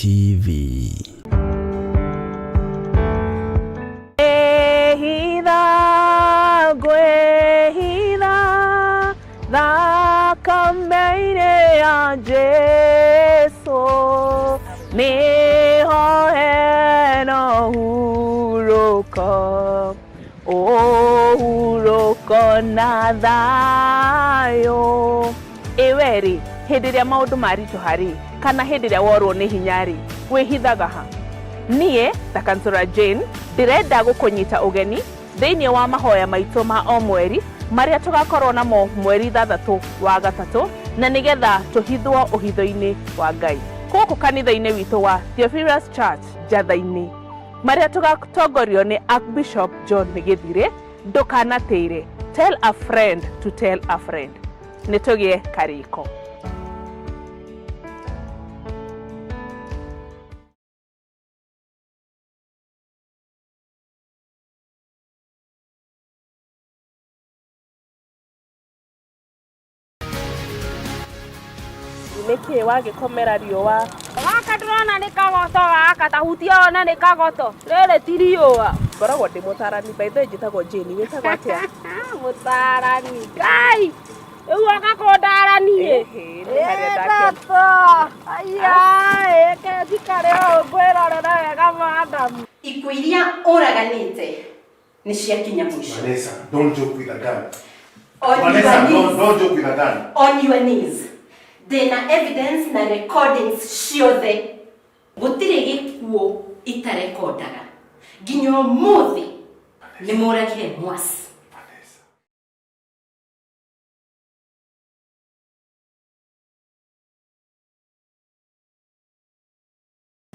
TV. Thakameire ya Jesu niho hena huruko huruko na thayo. Eweri hindi ria maundu maritu hari kana hindi ria worwo ni hinyari wihithaga ha? Nie ta Kansura Jane ndirenda gukunyita ugeni thiini wa mahoya maitu ma o mweri maria tugakorwo namo mweri 3 wa gatatu na nigetha tuhithwo uhitho-ini wa Ngai guku kanitha-ini witu wa Theophilus Church Jatha-ini maria tugatongorio ni Archbishop John Migithire. Ndukanateire, tell a friend to tell a friend. Nitugie kariko. Niki wagikomera riua waka ndrona ni kagoto waka tahutia ona ni kagoto rere tiriua koragwo ndi mutarani by the way njitagwo Jane witagwo atia mutarani Ngai eu agakondaranie ni haria ndake aya eke thikare o ngwirorera wega madam ikuiria oraganite ni ciakinya mwisho. Vanessa, don't joke with a gun. Vanessa, don't joke with a gun. On your knees. Dena evidence na recordings ciothe gutire gikuo itarekodaga ginyo muthi ni muragire mwasi.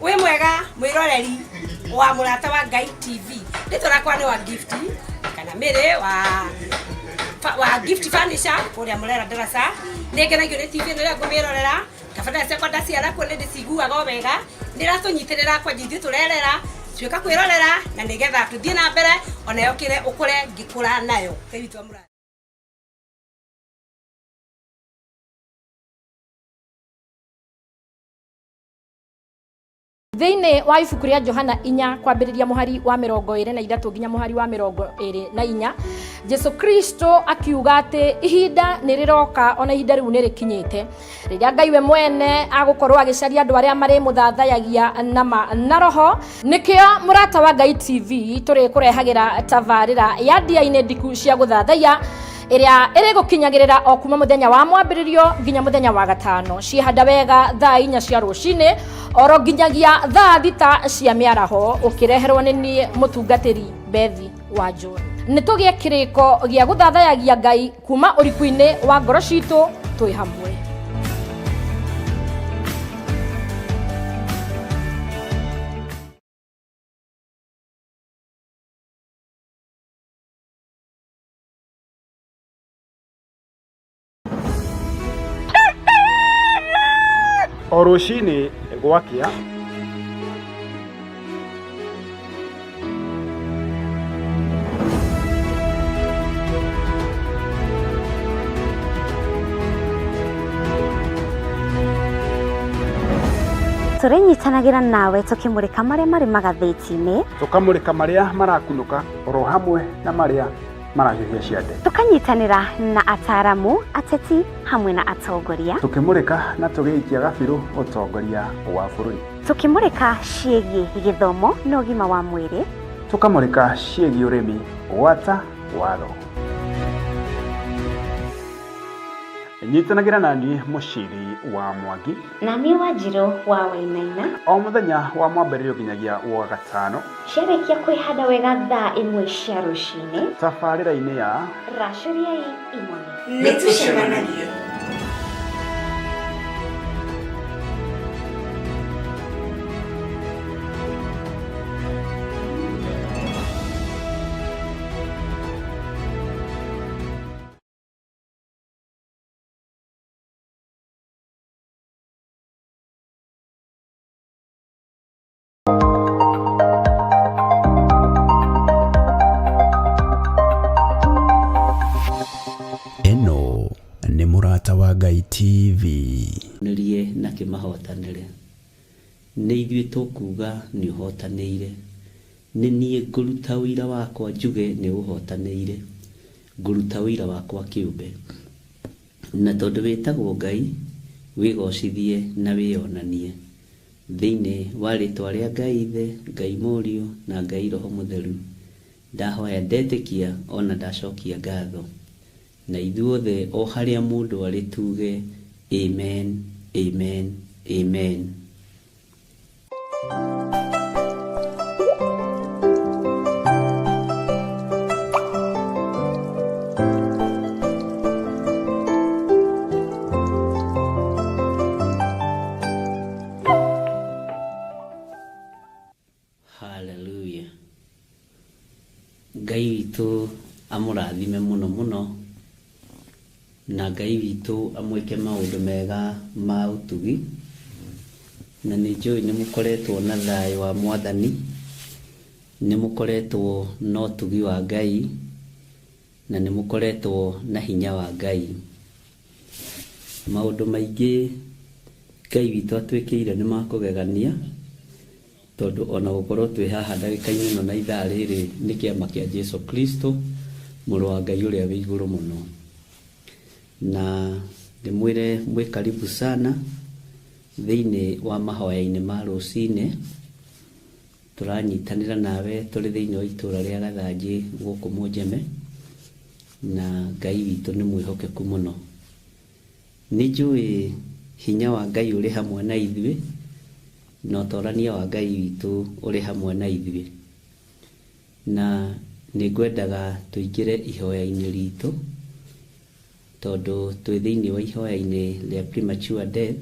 we mwega mwiroreri wa murata wa Ngai TV niturakwa ni wa gift kana mere wa gift furniture kuria murera ndarasa negenagio ni TV no ya ngwirorera kabada cia ndasi ara ko ndi ciguaga wega ndiratunyitirira kwa jithio turerera twika kwirorera na nigetha tuthie na mbere ona yokire ukure ngikura nayo kaitwa mura Thiini wa ibuku ria Johana 4 kwambiriria muhari wa 23 nginya muhari wa 24 Jesu Kristo akiuga ati ihinda niriroka ona ihinda riu nirikinyite riria Ngai we mwene agukorwo agicaria andu aria mari muthathayagia na roho. Nikio murata wa Ngai TV turi kurehagira tavarira ya dia-ini ndiku cia guthathaya iria iri gukinyagirira o kuma muthenya wa mwambiririo nginya muthenya wa gatano ciihanda wega thaa 4 cia rucini oro nginyagia thaa 6 cia miaraho ukireherwo ni nie mutungatiri Bethi wa John. Nitugie kiriko gia guthathayagia Ngai kuma urikuini wa ngoro citu twi hamwe. O rucini gwakia turenyitanagira nawe tukimurika maria mari magatheti-ini tukamurika maria marakunuka oro hamwe na maria marahiũhia ciande tukanyitanira na ataramu ateti hamwe na atongoria tukimurika na tugiikia gabiru utongoria wa bururi tukimurika ciĩgiĩ gĩthomo na ũgima wa mwĩrĩ tukamurika ciĩgiĩ ũrĩmi gwata watho. Nyitanagira nani muciri wa Mwangi na ni Wanjiru wa Wainaina o muthenya wa mwambĩrĩrio nginyagia wa gatano ciarĩkia kwĩhanda wega thaa 1 cia rũcinĩ tabarĩra-inĩ ya racũriai imwe Nĩtũcemanagia. Eno ni Murata wa Ngai TV. Nirie na kimahotanire nĩ ithuĩ tũkuga nĩ ũhotanĩire. Nĩ niĩ ngũruta ũira wakwa njuge nĩ ũhotanĩire, ngũruta ũira wakwa kĩũmbe. Na tondũ wĩtagwo Ngai, wĩgocithie na wĩonanie thĩinĩ wa rĩtwa rĩa Ngai Ithe, Ngai Mũriũ na Ngai Roho Mũtheru. Ndahoya ndetĩkia ona ndacokia ngatho. Na ithuothe o harĩa mũndũ arĩ tuge amen, amen, amen. Hallelujah. Ngai witũ amũrathime mũno mũno, na Ngai witũ amwĩke maũndũ mega ma ũtugi. Na nĩ njũĩ nĩ mũkoretwo na thayũ wa Mwathani, nĩ mũkoretwo na ũtugi wa Ngai, na nĩ mũkoretwo na hinya wa Ngai. Maũndũ maingĩ Ngai witũ atwĩkĩire nĩ makũgegania, tondũ ona gũkorwo twĩ haha ndagĩka-inĩ ĩno na ithaa rĩrĩ nĩ kĩama kĩa Jesu Kristo, mũrũ wa Ngai ũrĩa wĩ igũrũ mũno. Na ndĩmwĩre mwĩ karibu sana thĩinĩ wa mahoya-inĩ ma rũcinĩ. Tũranyitanĩra nawe tũrĩ thĩinĩ wa itũũra rĩa Gathanjĩ gũkũ Mũnjeme, na Ngai witũ nĩ mwĩhokeku mũno. Nĩ njũĩ hinya wa Ngai ũrĩ hamwe na ithuĩ, na ũtorania wa Ngai witũ ũrĩ hamwe na ithuĩ. Na nĩ ngwendaga tũingĩre ihoya-inĩ ritũ, tondũ twĩ thĩinĩ wa ihoya-inĩ rĩa premature death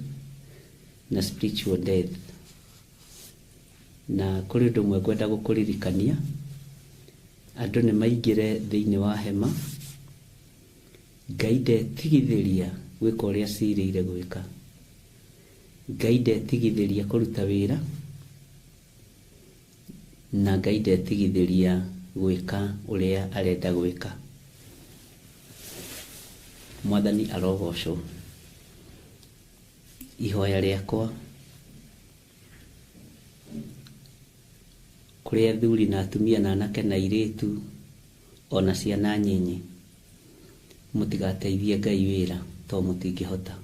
na spiritual death. Na kũrĩ ũndũ ũmwe ngwenda gũkũririkania, andũ nĩ maingĩre thĩinĩ wa hema. Ngai ndetigithĩria gwĩka ũrĩa ciirĩire gwĩka. Ngai ndetigithĩria kũruta wĩra, na Ngai ndetigithĩria gwĩka ũrĩa arenda gwĩka. Mwathani arogocwo. Ihoya rĩakwa kũrĩ athuri na atumia na anake na airĩtu ona ciana nyinyi, mũtigateithie Ngai wĩra to mũtingĩhota.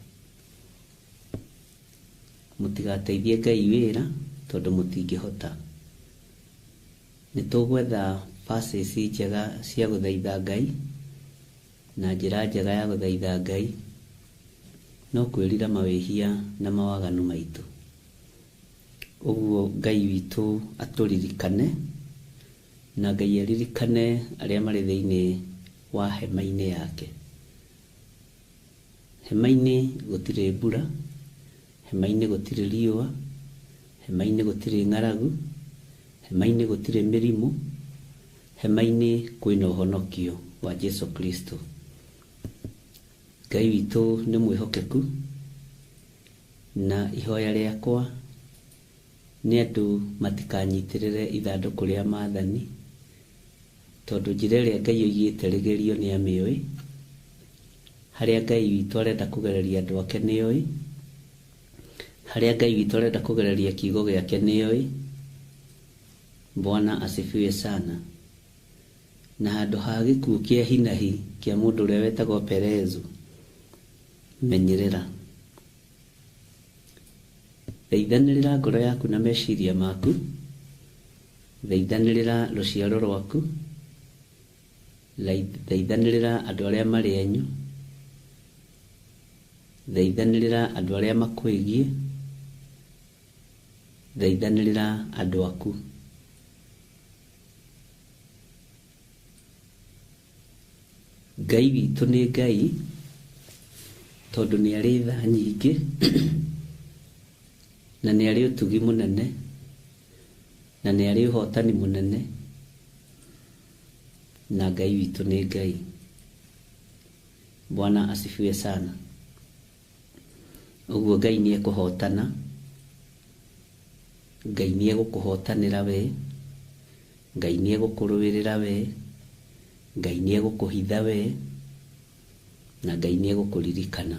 Mũtigateithie Ngai wĩra tondũ mũtingĩhota. Nĩ tũgwetha verses njega cia gũthaitha Ngai, na njĩra njega ya gũthaitha Ngai no kwĩrira mawĩhia na mawaganu maitũ. Ũguo Ngai witũ atũririkane, na Ngai aririkane arĩa marĩ thĩinĩ wa hema-inĩ yake. Hema-inĩ gũtirĩ mbura, hema-inĩ gũtirĩ riũa, hema-inĩ gũtirĩ ng'aragu, hema-inĩ gũtirĩ mĩrimũ, hema-inĩ kwĩna ũhonokio wa Jesu Kristo. Ngai witũ nĩ mwĩhokeku, na ihoya rĩakwa nĩ andũ matikanyitĩrĩre ithandũkũ rĩa maathani, tondũ njĩra ĩrĩa Ngai oigĩte rĩgerio nĩ amĩũĩ. Harĩa Ngai witũ arenda kũgereria andũ ake nĩoĩ, harĩa Ngai witũ arenda kũgereria kiugo gĩake nĩoĩ. Bwana asifiwe sana. Na handũ ha gĩkuũ kĩa hinahi kĩa mũndũ ũrĩa wetagwo Perezu, menyerera. Thaithanĩrĩra ngoro yaku na meciria maku, thaithanĩrĩra rũciaro rwaku, thaithanĩrĩra andũ arĩa marĩ enyu, thaithanĩrĩra andũ arĩa makwĩgie, thaithanĩrĩra andũ aku. Ngai witũ nĩ Ngai tondũ nĩ arĩ tha nyingĩ na nĩ arĩ ũtugi mũnene na nĩ arĩ ũhotani mũnene, na Ngai witũ nĩ Ngai. Bwana asifiwe sana. Ũguo Ngai nĩ ekũhotana, Ngai nĩ egũkũhotanĩra we, Ngai nĩ egũkũrũĩrĩra we, Ngai nĩ egũkũhitha we, na Ngai nĩ egũkũririkana.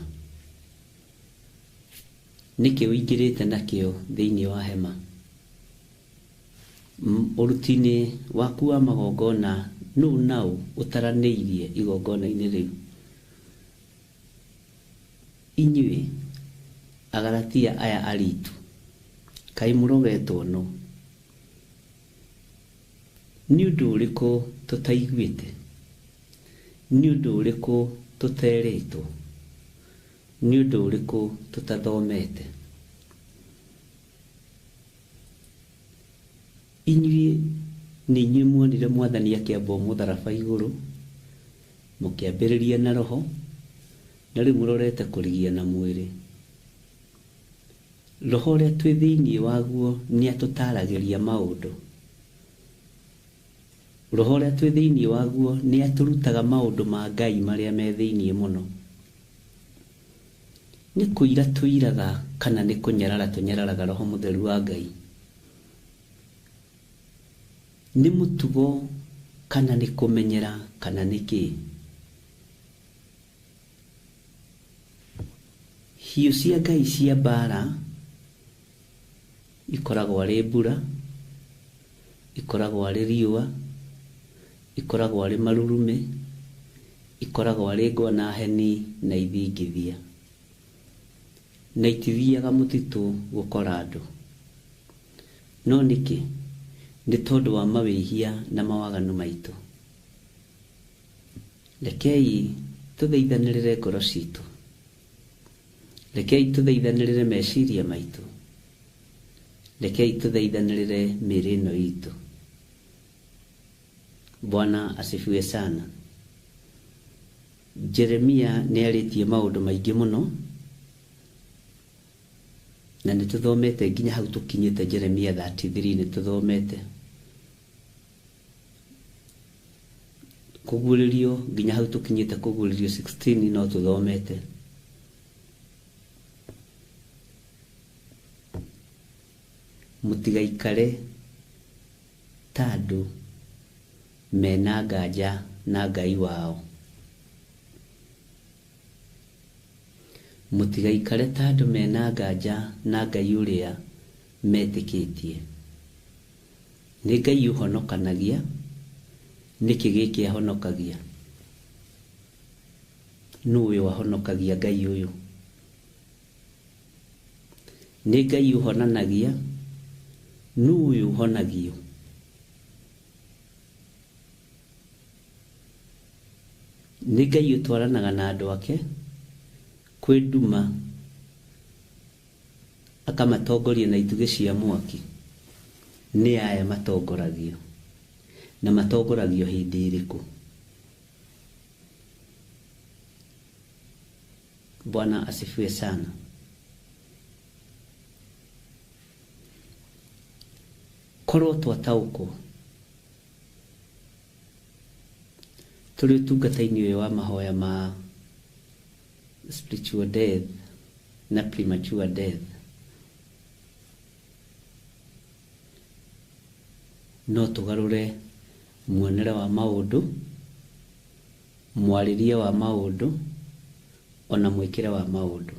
nĩkĩ ũingĩrĩte nakĩo thĩinĩ wa hema. Ũruti-inĩ waku wa magongona nũũ naũ ũtaranĩirie igongona-inĩ rĩu? Inyuĩ Agalatia aya aritũ, kaĩ mũrogetwo no? Nĩ ũndũ ũrĩkũ tũtaiguĩte? Nĩ ũndũ ũrĩkũ tũterĩtwo? Nĩ ũndũ ũrĩkũ tũtathomete? Inyuĩ nĩ inyuĩ muonire Mwathani akĩamba mũtharaba igũrũ, mũkĩambĩrĩria na roho, na rĩu mũrorete kũrigia na mwĩrĩ. Roho ũrĩa twĩ thĩinĩ waguo nĩ atũtaragĩria maũndũ. Roho ũrĩa twĩ thĩinĩ waguo nĩ atũrutaga maũndũ ma Ngai marĩa me thĩinĩ mũno. Nĩ kũira tũiraga kana nĩ kũnyarara tũnyararaga Roho Mũtheru wa Ngai? Nĩ mũtugo kana nĩ kũmenyera kana nĩ kĩ? Hiũ cia Ngai cia mbara ikoragwo arĩ mbura, ikoragwo arĩ riũa, ikoragwo arĩ marurume, ikoragwo arĩ ngwa na heni na ithingithia, na itithiaga mũtitũ gũkora andũ. No nĩkĩ? Nĩ tondũ wa mawĩhia na mawaganu maitũ. Rekei tũthaithanĩrĩre ngoro citũ. Rekei tũthaithanĩrĩre meciria maitũ. Rekei tũthaithanĩrĩre mĩĩrĩ ĩno itũ. Bwana asifiwe sana. Jeremia nĩ arĩtie maũndũ maingĩ mũno, na nĩ tũthomete nginya hau tũkinyĩte Jeremia 33 nĩ tũthomete. Kũguũrĩrio nginya hau tũkinyĩte kũguũrĩrio 16 no tũthomete. Mũtigaikare ta andũ mena nganja na Ngai wao. Mũtigaikare ta andũ mena nganja na Ngai ũrĩa metĩkĩtie. Nĩ Ngai ũhonokanagia, nĩkĩ gĩkĩ ahonokagia? Nũũ ũyũ ahonokagia Ngai ũyũ? Nĩ Ngai ũhonanagia, nũũ ũyũ ũhonagio? Nĩ Ngai ũtwaranaga na andũ ake kwĩ nduma, akamatongoria na itugĩ cia mwaki. Nĩ aya matongoragio, na matongoragio hĩndĩ ĩrĩkũ? Bwana asifiwe sana. Korwo twataũkwo tũrĩ ũtungata-inĩ ũyũ wa mahoya ma spiritual death na premature death, no tũgarũre muonere wa maũndũ, mwarĩrie wa maũndũ, ona mwĩkĩre wa maũndũ.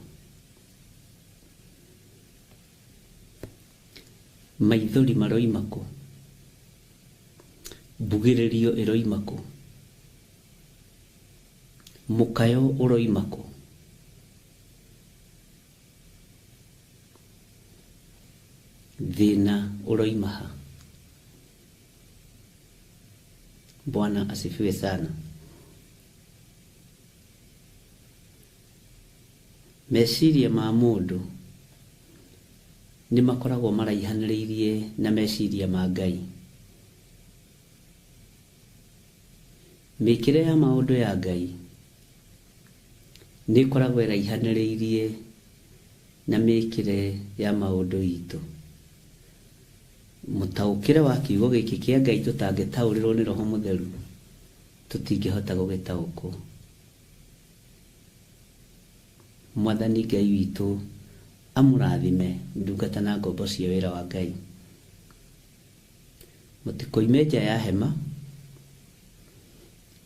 Maithori maroima kũ? Mbugĩrĩrio ĩroima kũ? Mũkayo ũroima kũ? Thĩna ũroima ha? Bwana asifiwe sana. Meciria ma mũndũ nĩ makoragwo maraihanĩrĩirie na meciria ma Ngai. Mĩkĩre ya maũndũ ya Ngai nĩ koragwo ĩraihanĩrĩirie na mĩkĩre ya maũndũ itũ. Mũtaũkĩre wa kiugo gĩkĩ kĩa Ngai tũtangĩtaũrĩrwo nĩ Roho Mũtheru, tũtingĩhota gũgĩtaũkwo. Mwathani Ngai witũ amũrathime ndungata na ngombo cia wĩra wa Ngai. Mũtikoime nja ya hema,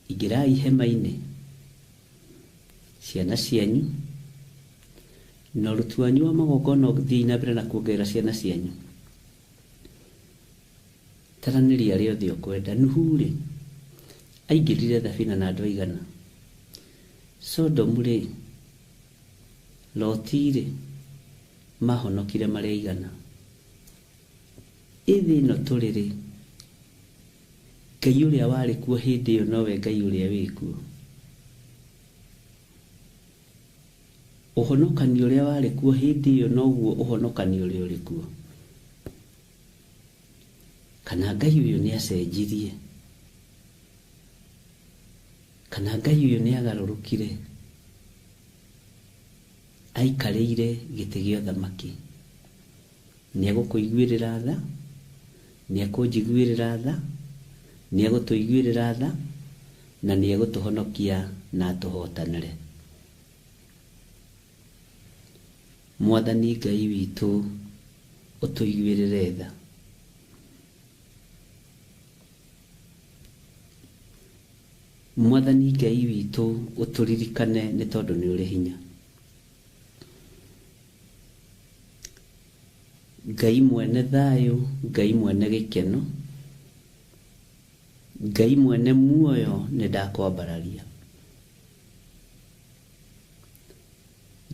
ingĩrai hema-inĩ ciana cianyu na ũruti wanyu wa magongona ũgĩthiĩ na mbere na kuongerera ciana cianyu, taranĩria arĩa othe ũkwenda. Nuhu-rĩ aingĩrire thabina na andũ aigana? Sodomu-rĩ, Loti-rĩ, mahonokire marĩ aigana? Ĩthĩ ĩno tũrĩ-rĩ, Ngai ũrĩa warĩ kuo hĩndĩ ĩyo nowe Ngai ũrĩa wĩ kuo? Ũhonokani ũrĩa warĩ kuo hĩndĩ ĩyo noguo ũhonokani ũrĩa ũrĩ kuo? Kana Ngai ũyũ nĩ acenjirie? Kana Ngai ũyũ nĩ agarũrũkire aikarĩire gĩtĩ gĩa ũthamaki? Nĩ egũkũiguĩrĩra tha, nĩ ekũnjiguĩrĩra tha, nĩ egũtũiguĩrĩra tha, na nĩ egũtũhonokia na atũhotanĩre. Mwathani Ngai witũ ũtũiguĩrĩre tha. Mwathani Ngai witũ ũtũririkane nĩ tondũ nĩ ũrĩ hinya. Ngai mwene thayũ, Ngai mwene gĩkeno, Ngai mwene muoyo, nĩ ndakwambararia.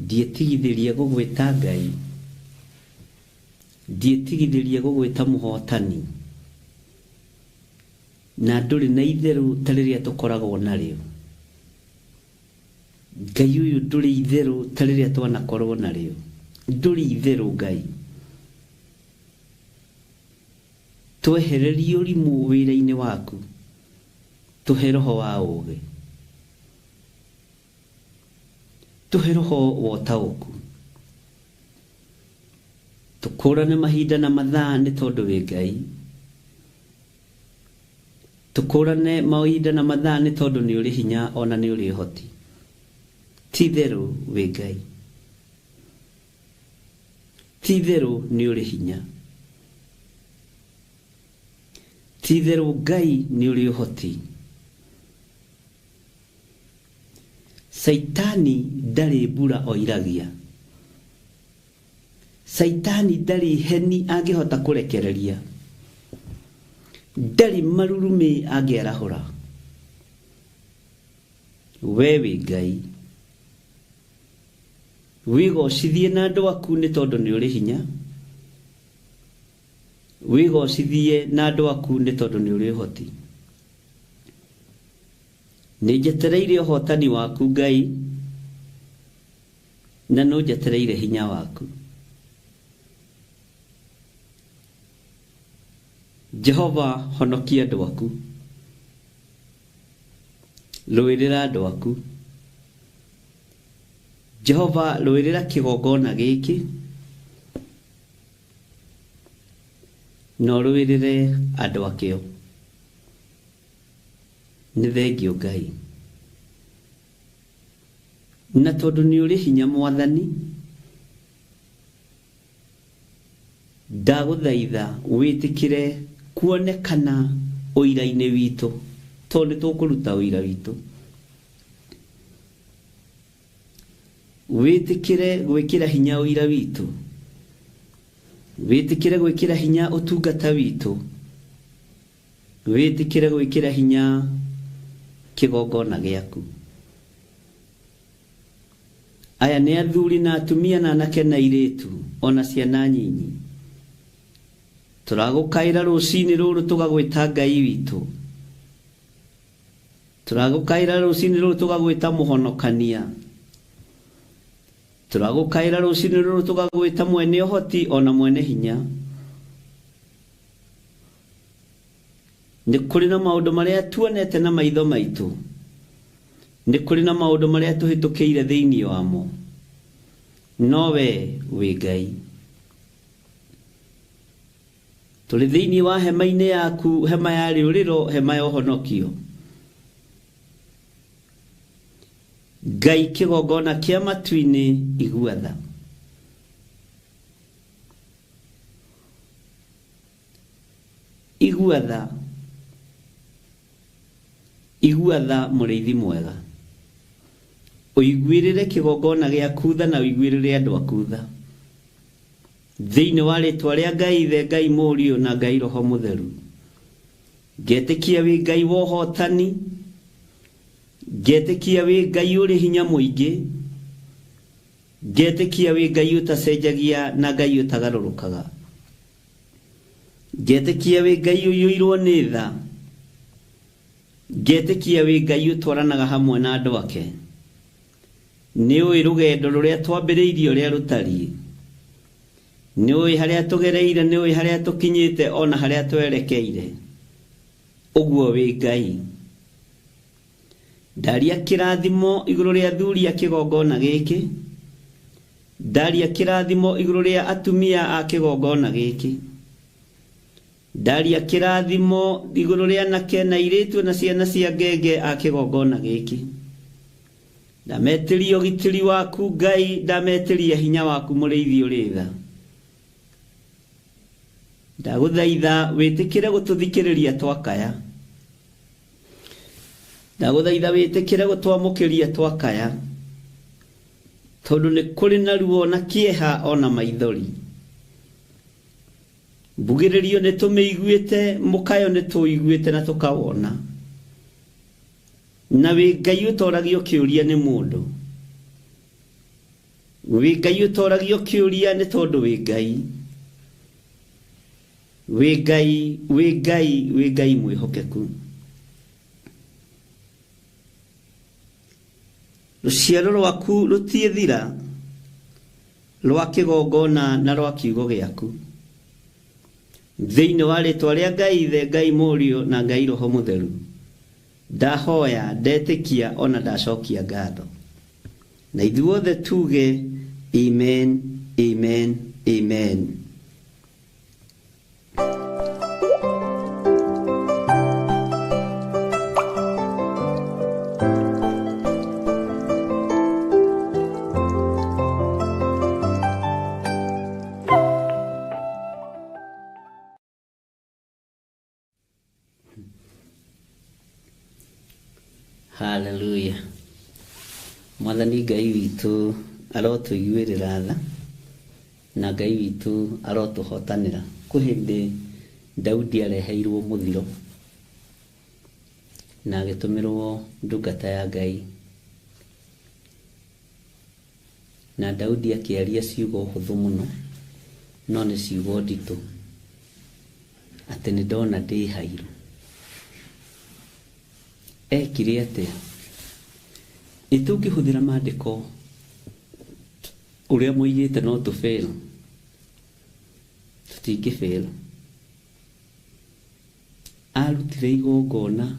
Ndiĩtigithĩrie gũgwĩta Ngai, ndiĩtigithĩrie gũgwĩta mũhotani, na ndũrĩ na itherũ ta rĩrĩa tũkoragwo narĩo. Ngai ũyũ ndũrĩ itherũ ta rĩrĩa twanakorwo narĩo. Ndũrĩ itherũ Ngai. Twehererie ũrimũ wĩra-inĩ waku, tũhe roho wa ũũgĩ, tũhe roho wa ũtaũku, tũkũrane mahinda na mathaa nĩ tondũ wĩ Ngai. Tũkũrane mahinda na mathaa nĩ tondũ nĩ ũrĩ hinya ona nĩ ũrĩ ũhoti. Ti itherũ wĩ Ngai. Ti itherũ nĩ ũrĩ hinya. Ti itherũ Ngai nĩ ũrĩ ũhoti. Saitani ndarĩ mbura oiragia. Saitani ndarĩ heni angĩhota kũrekereria. Ndarĩ marurumĩ angĩarahũra. We wĩ Ngai. Wĩgocithie na andũ aku nĩ tondũ nĩ ũrĩ hinya. Wĩgocithie na andũ aku nĩ tondũ nĩ ũrĩ ũhoti. Nĩ njetereire ũhotani waku Ngai, na no njetereire hinya waku. Jehova, honokia andũ aku. Rũĩrĩra andũ aku. Jehova, rũĩrĩra kĩgongona gĩkĩ, no rũĩrĩre andũ akĩo. Nĩ thengio Ngai. Na tondũ nĩ ũrĩ hinya Mwathani, ndagũthaitha wĩtĩkĩre kuonekana ũira-inĩ witũ, tondũ nĩ tũkũruta ũira witũ. Wĩtĩkĩre gwĩkĩra hinya ũira witũ. Wĩtĩkĩre gwĩkĩra hinya ũtungata witũ. Wĩtĩkĩre gwĩkĩra hinya kĩgongona gĩaku. Aya nĩ athuri na atumia na anake na airĩtu, ona ciana nyinyi. Tũragũkaĩra rũcinĩ rũrũ tũgagwĩta Ngai witũ. Tũragũkaĩra rũcinĩ rũrũ tũgagwĩta mũhonokania. Tũragũkaĩra rũcinĩ rũrũ tũgagwĩta mwene ũhoti ona mwene hinya. Nĩ kũrĩ na maũndũ marĩa tuonete na maitho maitũ. Nĩ kũrĩ na maũndũ marĩa tũhĩtũkĩire thĩinĩ wamo. No we wĩ Ngai. Tũrĩ thĩinĩ wa hema-inĩ yaku, hema ya rĩũrĩro, hema ya ũhonokio. Ngai kĩgongona kĩa matu-inĩ igua tha. Igua tha. Igua tha mũrĩithi mwega. uiguirire kigongona gia kutha na uiguirire andu akutha thiini wa ritwa ria Ngai Ithe, Ngai Mũriũ na Ngai Roho Mũtheru. Ngetikia wi Ngai wa ũhotani, ngetikia wi Ngai uri hinya muingi, ngetikia wi Ngai utacenjagia na Ngai utagarũrũkaga, ngetikia wi Ngai ũiyũirwo nĩ tha, ngetikia wi Ngai ũtwaranaga hamwe na andũ ake. Nĩ ũĩ rũgendo rũrĩa twambĩrĩirie ũrĩa rũtariĩ, nĩ ũĩ harĩa tũgereire, nĩ ũĩ harĩa tũkinyĩte, ona harĩa twerekeire. Ũguo wi Ngai. Ndaria kĩrathimo igũrũ rĩa athuri a kĩgongona gĩkĩ, ndaria kĩrathimo igũrũ rĩa atumia a kĩgongona gĩkĩ, ndaria kĩrathimo igũrũ rĩa anake na airĩtu na ciana cia ngenge a kĩgongona gĩkĩ. Ndametĩria ũgitĩri waku Ngai, ndametĩria hinya waku mũrĩithi ũrĩ tha. Ndagũthaitha wĩtĩkĩre gũtũthikĩrĩria twakaya, ndagũthaitha wĩtĩkĩre gũtwamũkĩria twakaya, tondũ nĩ kũrĩ na ruo na kĩeha ona maithori. Mbugĩrĩrio nĩ tũmĩiguĩte, mũkayo nĩ tũiguĩte na tũkawona. Na wĩ Ngai ũtoragio kĩũria nĩ mũndũ, wĩ Ngai ũtoragio kĩũria nĩ tondũ wĩ Ngai. Wĩ Ngai, wĩ Ngai, wĩ Ngai mwĩhokeku. Rũciaro rwaku rũtiĩthira rwa kĩgongona na rwa kiugo gĩaku, thĩinĩ wa rĩtwa rĩa Ngai Ithe, Ngai Mũriũ na Ngai Roho Mũtheru. Ndahoya, ndetĩkia ona ndacokia ngatho. Na ithuothe tuge amen, amen, amen. Hallelujah. Mwathani Ngai witũ arotũiguĩrĩra tha, na Ngai witũ arotũhotanĩra. Kwĩ hĩndĩ Daudi areheirwo mũthiro na agĩtũmĩrwo ndungata ya Ngai, na Daudi akĩaria ciugo hũthũ mũno, no nĩ ciugo nditũ, atĩ nĩ ndona ndĩ hairu. Ekire atĩa? Tũngĩhũthĩra maandĩko ũrĩa moigĩte no tũbĩra, tũtingĩbĩra. Arutire igongona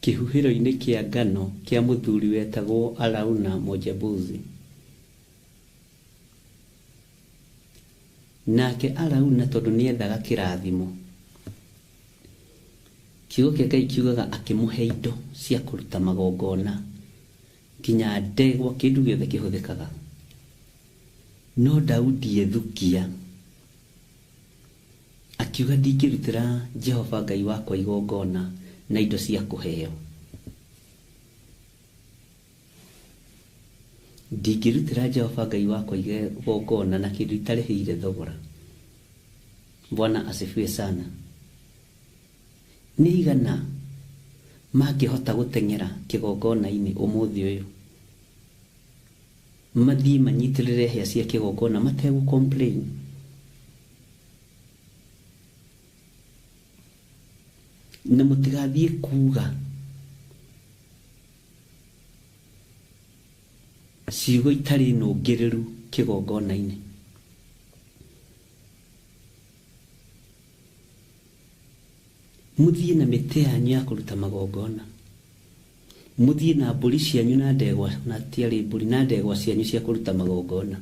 kĩhuhĩro-inĩ kĩa ngano kĩa mũthuri wetagwo Arauna Mojabuzi. Nake Arauna tondũ nĩethaga kĩrathimo, kiugo kĩa Ngai kiugaga akĩmũhe indo cia kũruta magongona, nginya ndegwa, kĩndũ gĩothe kĩhũthĩkaga. No Daudi ethukia, akiuga ndingĩrutĩra Jehova Ngai wakwa igongona na indo cia kũheo. Ndingĩrutĩra Jehova Ngai wakwa igongona na kĩndũ itarĩhĩire thogora. Bwana asifiwe sana. Nĩ igana mangĩhota gũteng'era kĩgongona-inĩ ũmũthĩ ũyũ, mathiĩ manyitĩrĩre hĩa cia kĩgongona mategũ-complain. Na mũtigathiĩ kuuga ciugo itarĩ nũngĩrĩru kĩgongona-inĩ. Mũthiĩ na mĩtĩ yanyu ya kũruta magongona, mũthiĩ na mbũri cianyu na ndegwa, na tiarĩ mbũri, na ndegwa cianyu cia kũruta magongona,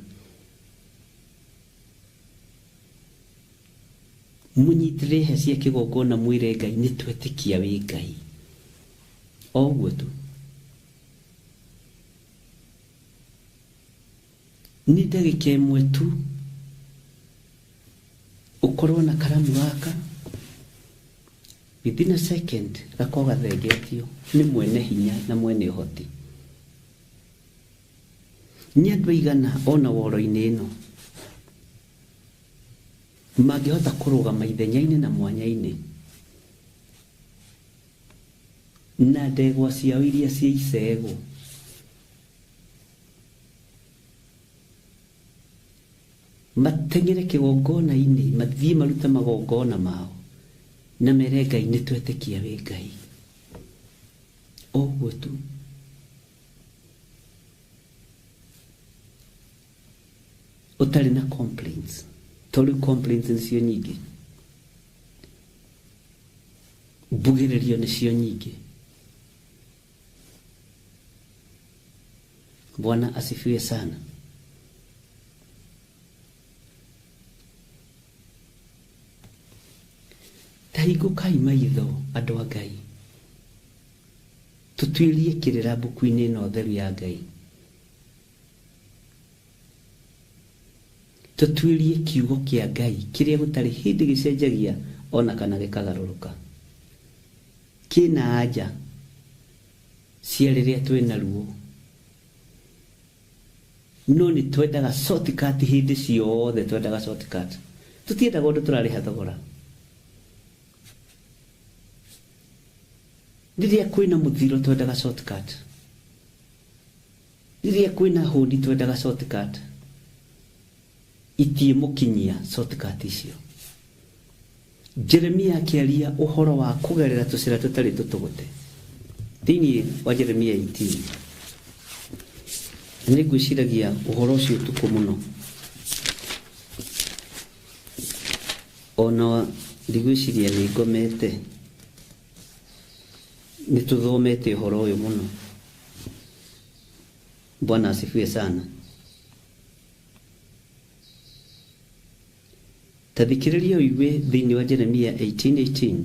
mũnyitĩrĩre hĩa cia kĩgongona, mwĩre Ngai nĩ twetĩkia wĩ Ngai. O ũguo tu. Nĩ ndagĩka ĩmwe tu ũkorwo na karamu gaka, within a second gakorwo gathengetio nĩ mwene hinya na mwene ũhoti. nĩ andũ aigana ona woro-inĩ ĩno mangĩhota kũrũgama ithenya-inĩ na mwanya-inĩ na ndegwa ciao iria cia icegũ mateng'ere kĩgongona-inĩ mathiĩ marute magongona mao na mere Ngai nĩ twetĩkia wĩ Ngai ũguo tu. Ũtarĩ na complaints tondũ complaints nĩcio nyingĩ, mbugĩrĩrio nĩcio nyingĩ. Bwana asifiwe sana. Tahingũkai maitho andũ a Ngai, tũtuĩrie kĩrĩra mbuku-inĩ ĩno theru ya Ngai, tũtuĩrie kiugo kĩa Ngai kĩrĩa gũtarĩ hĩndĩ gĩcenjagia ona kana gĩkagarũrũka, kĩna anja cia rĩrĩa twĩna ruo, no nĩ twendaga shortcut hĩndĩ ciothe, twendaga shortcut, tũtiendaga ũndũ tũrarĩha thogora. Rĩrĩa kwĩna mũthiro twendaga shortcut, rĩrĩa kwĩna hũni twendaga shortcut, itiĩmũkinyia shortcut icio. Jeremia akĩaria ũhoro wa kũgerera tũcĩra tũtarĩ tũtũgũte thĩinĩ wa Jeremia 18. Nĩ ngwĩciragia ũhoro ũcio ũtukũ mũno, ona ndigwĩciria nĩ ngomete, nĩ tũthomete ũhoro ũyũ mũno. Bwana asifiwe sana. Tathikĩrĩria ũigue thĩinĩ wa Jeremia 18:18,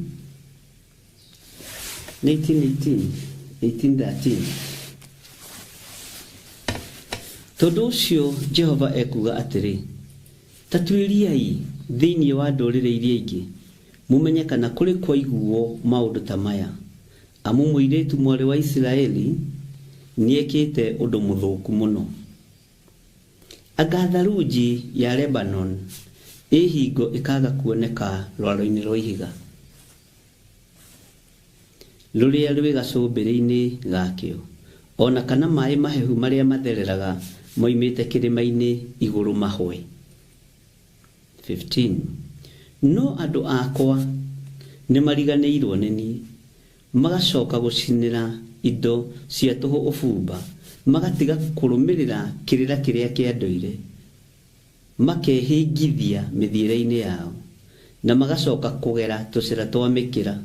18:13. Tondũ ũcio Jehova ekuga atĩrĩ, tatuĩriai thĩinĩ wa ndũrĩrĩ iria ingĩ, mũmenye kana kũrĩ kwa iguo maũndũ ta maya, amu mũirĩtu mwarĩ wa Isiraeli nĩekĩte ũndũ mũthũku mũno. Anga tharunji ya Lebanon hingo ĩkaga kuoneka rwaro-inĩ rwa ihiga, rũrĩa rwĩ gacũmbĩrĩ-inĩ gakĩo, ona kana maĩ mahehu marĩa mathereraga moimĩte kĩrĩma-inĩ igũrũ mahwe. 15. No andũ akwa nĩ mariganĩirwo nĩ niĩ, magacoka gũcinĩra indo cia tũhũ ũbumba, magatiga kũrũmĩrĩra kĩrĩra kĩrĩa kĩa ndũire, makehĩngithia mĩthiĩre-inĩ yao, na magacoka kũgera tũcĩra twa mĩkĩra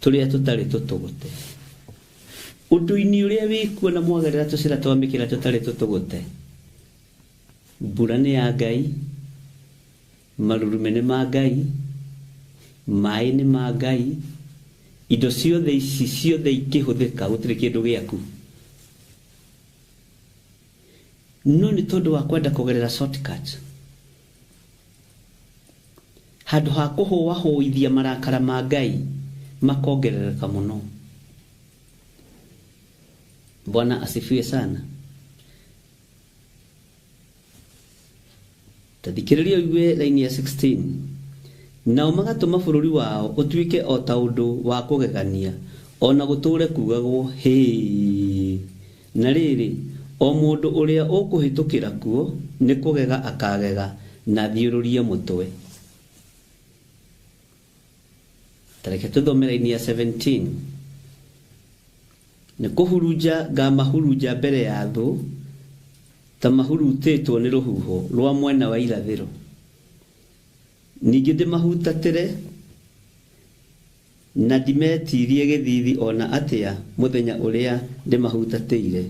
tũrĩa tũtarĩ tũtũgũte. Ũndũ-inĩ ũrĩa wĩkuo na mwagerera tũcĩra twa mĩkĩra tũtarĩ tũtũgũte, mbura nĩ ya Ngai, marurume nĩ ma Ngai, maĩ nĩ ma Ngai, indo ciothe ici ciothe ikĩhũthĩka gũtirĩ kĩndũ gĩaku. No nĩ tondũ wa kwenda kũgerera shortcut, handũ ha kũhũahũithia marakara ma Ngai makongerereka mũno. Bwana asifiwe sana. Tathikĩrĩria ũigue raini ya 16. Nao magatũma bũrũri wao ũtuĩke o ta ũndũ wa kũgegania, ona gũtũũre kugagwo hĩ. Na rĩrĩ, o mũndũ ũrĩa ũkũhĩtũkĩra kuo nĩ kũgega akagega na thiũrũrie mũtwe. Tareke tũthome raini ya 17. Nĩ kũhurunja ngamahurunja mbere ya thũ, ta mahurutĩtwo nĩ rũhuho rwa mwena wa irathĩro. Ningĩ ndĩmahutatĩre na ndimetirie gĩthithi ona atĩa mũthenya ũrĩa ndĩmahutatĩire,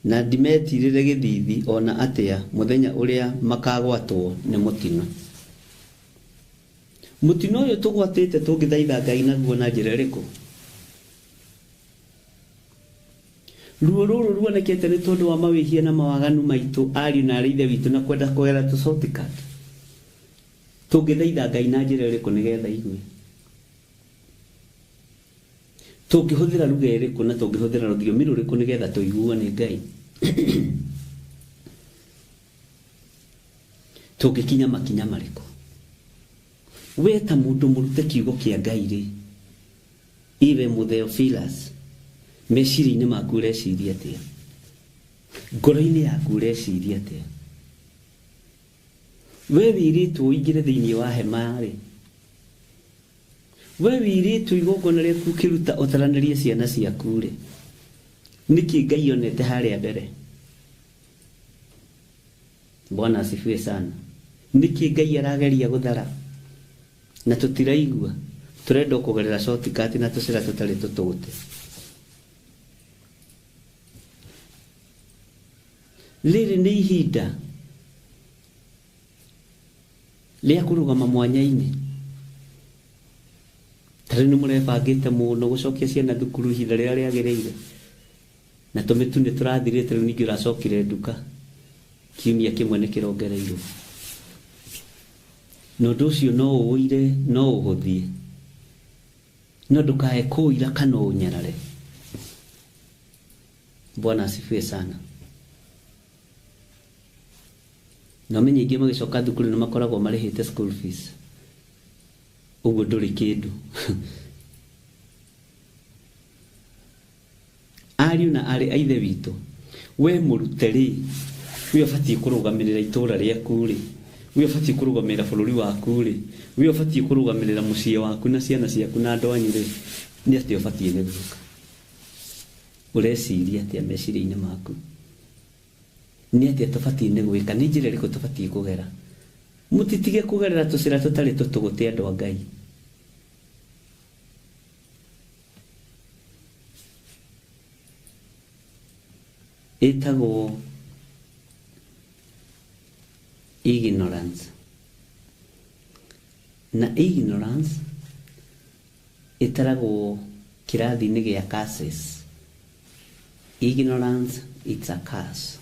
na ndimetirire gĩthithi ona atĩa mũthenya ũrĩa makagwatwo nĩ mũtino. Mũtino ũyũ tũgwatĩte tũngĩthaitha Ngai naguo na njĩra ĩrĩkũ? Ruo rũrũ ruonekete nĩ tondũ wa mawĩhia na mawaganu maitũ ariũ na arĩ ithe witũ na kwenda kũgera shortcut. Tũngĩthaitha Ngai na njĩra ĩrĩkũ nĩgetha igue? Tũngĩhũthĩra lugha ĩrĩkũ na tũngĩhũthĩra rũthiomi rũrĩkũ nĩgetha tũiguane Ngai? Tũngĩkinya makinya marĩkũ? We ta mũndũ mũrute kiugo kĩa Ngai rĩ, Ive Mutheophilus, meciria-inĩ maku ũreciria atĩa? Ngoro-inĩ yaku ũreciria atĩa? We wĩrĩtwo ũingĩre thĩinĩ wa hema rĩ, we wĩrĩtwo igongona rĩaku ũkĩruta ũtaranĩrie ciana ciaku rĩ, nĩkĩ Ngai onete harĩa mbere? Bwana asifiwe sana. Nĩkĩ Ngai arageria gũthara na tũtiraigua? Tũrenda kũgerera shortcut na tũcĩra tũtarĩ tũtũte. Rĩrĩ nĩ ihinda rĩa kũrũgama mwanya-inĩ. Tarĩ nĩ mũrebangĩte mũno gũcokia ciana thukuru ihinda rĩrĩa rĩagĩrĩire, na tũmĩtu nĩ tũrathirĩte, rĩu ningĩ ũracokire nduka, kiumia kĩmwe nĩ kĩrongereirwo. Na ũndũ ũcio no ũũire, no ũhũthie, no ndũkae kũũira kana ũnyarare. Bwana asifiwe sana. Na menye ingĩ magĩcoka thukuru nĩ makoragwo marĩhĩte school fees. Ũguo ndũrĩ kĩndũ. Ariũ na arĩ a ithe witũ, we mũrute rĩ, we ũbatiĩ kũrũgamĩrĩra itũũra rĩaku rĩ, we ũbatiĩ kũrũgamĩrĩra bũrũri waku rĩ, we ũbatiĩ kũrũgamĩrĩra mũciĩ waku na ciana ciaku na andũ anyu rĩ, nĩ atĩ ũbatiĩ gũthuka. Ũreciria atĩa meciria-inĩ maku? Nĩ atĩa tũbatiĩ nĩ gwĩka? Nĩ njĩra ĩrĩkũ tũbatiĩ kũgera? Mũtitige kũgerera tũcĩra tũtarĩ tũtũgũte andũ a Ngai. Ĩtagwo ignorance. Na ignorance ĩtaragwo kĩrathi-inĩ gĩa curses. Ignorance, it's a curse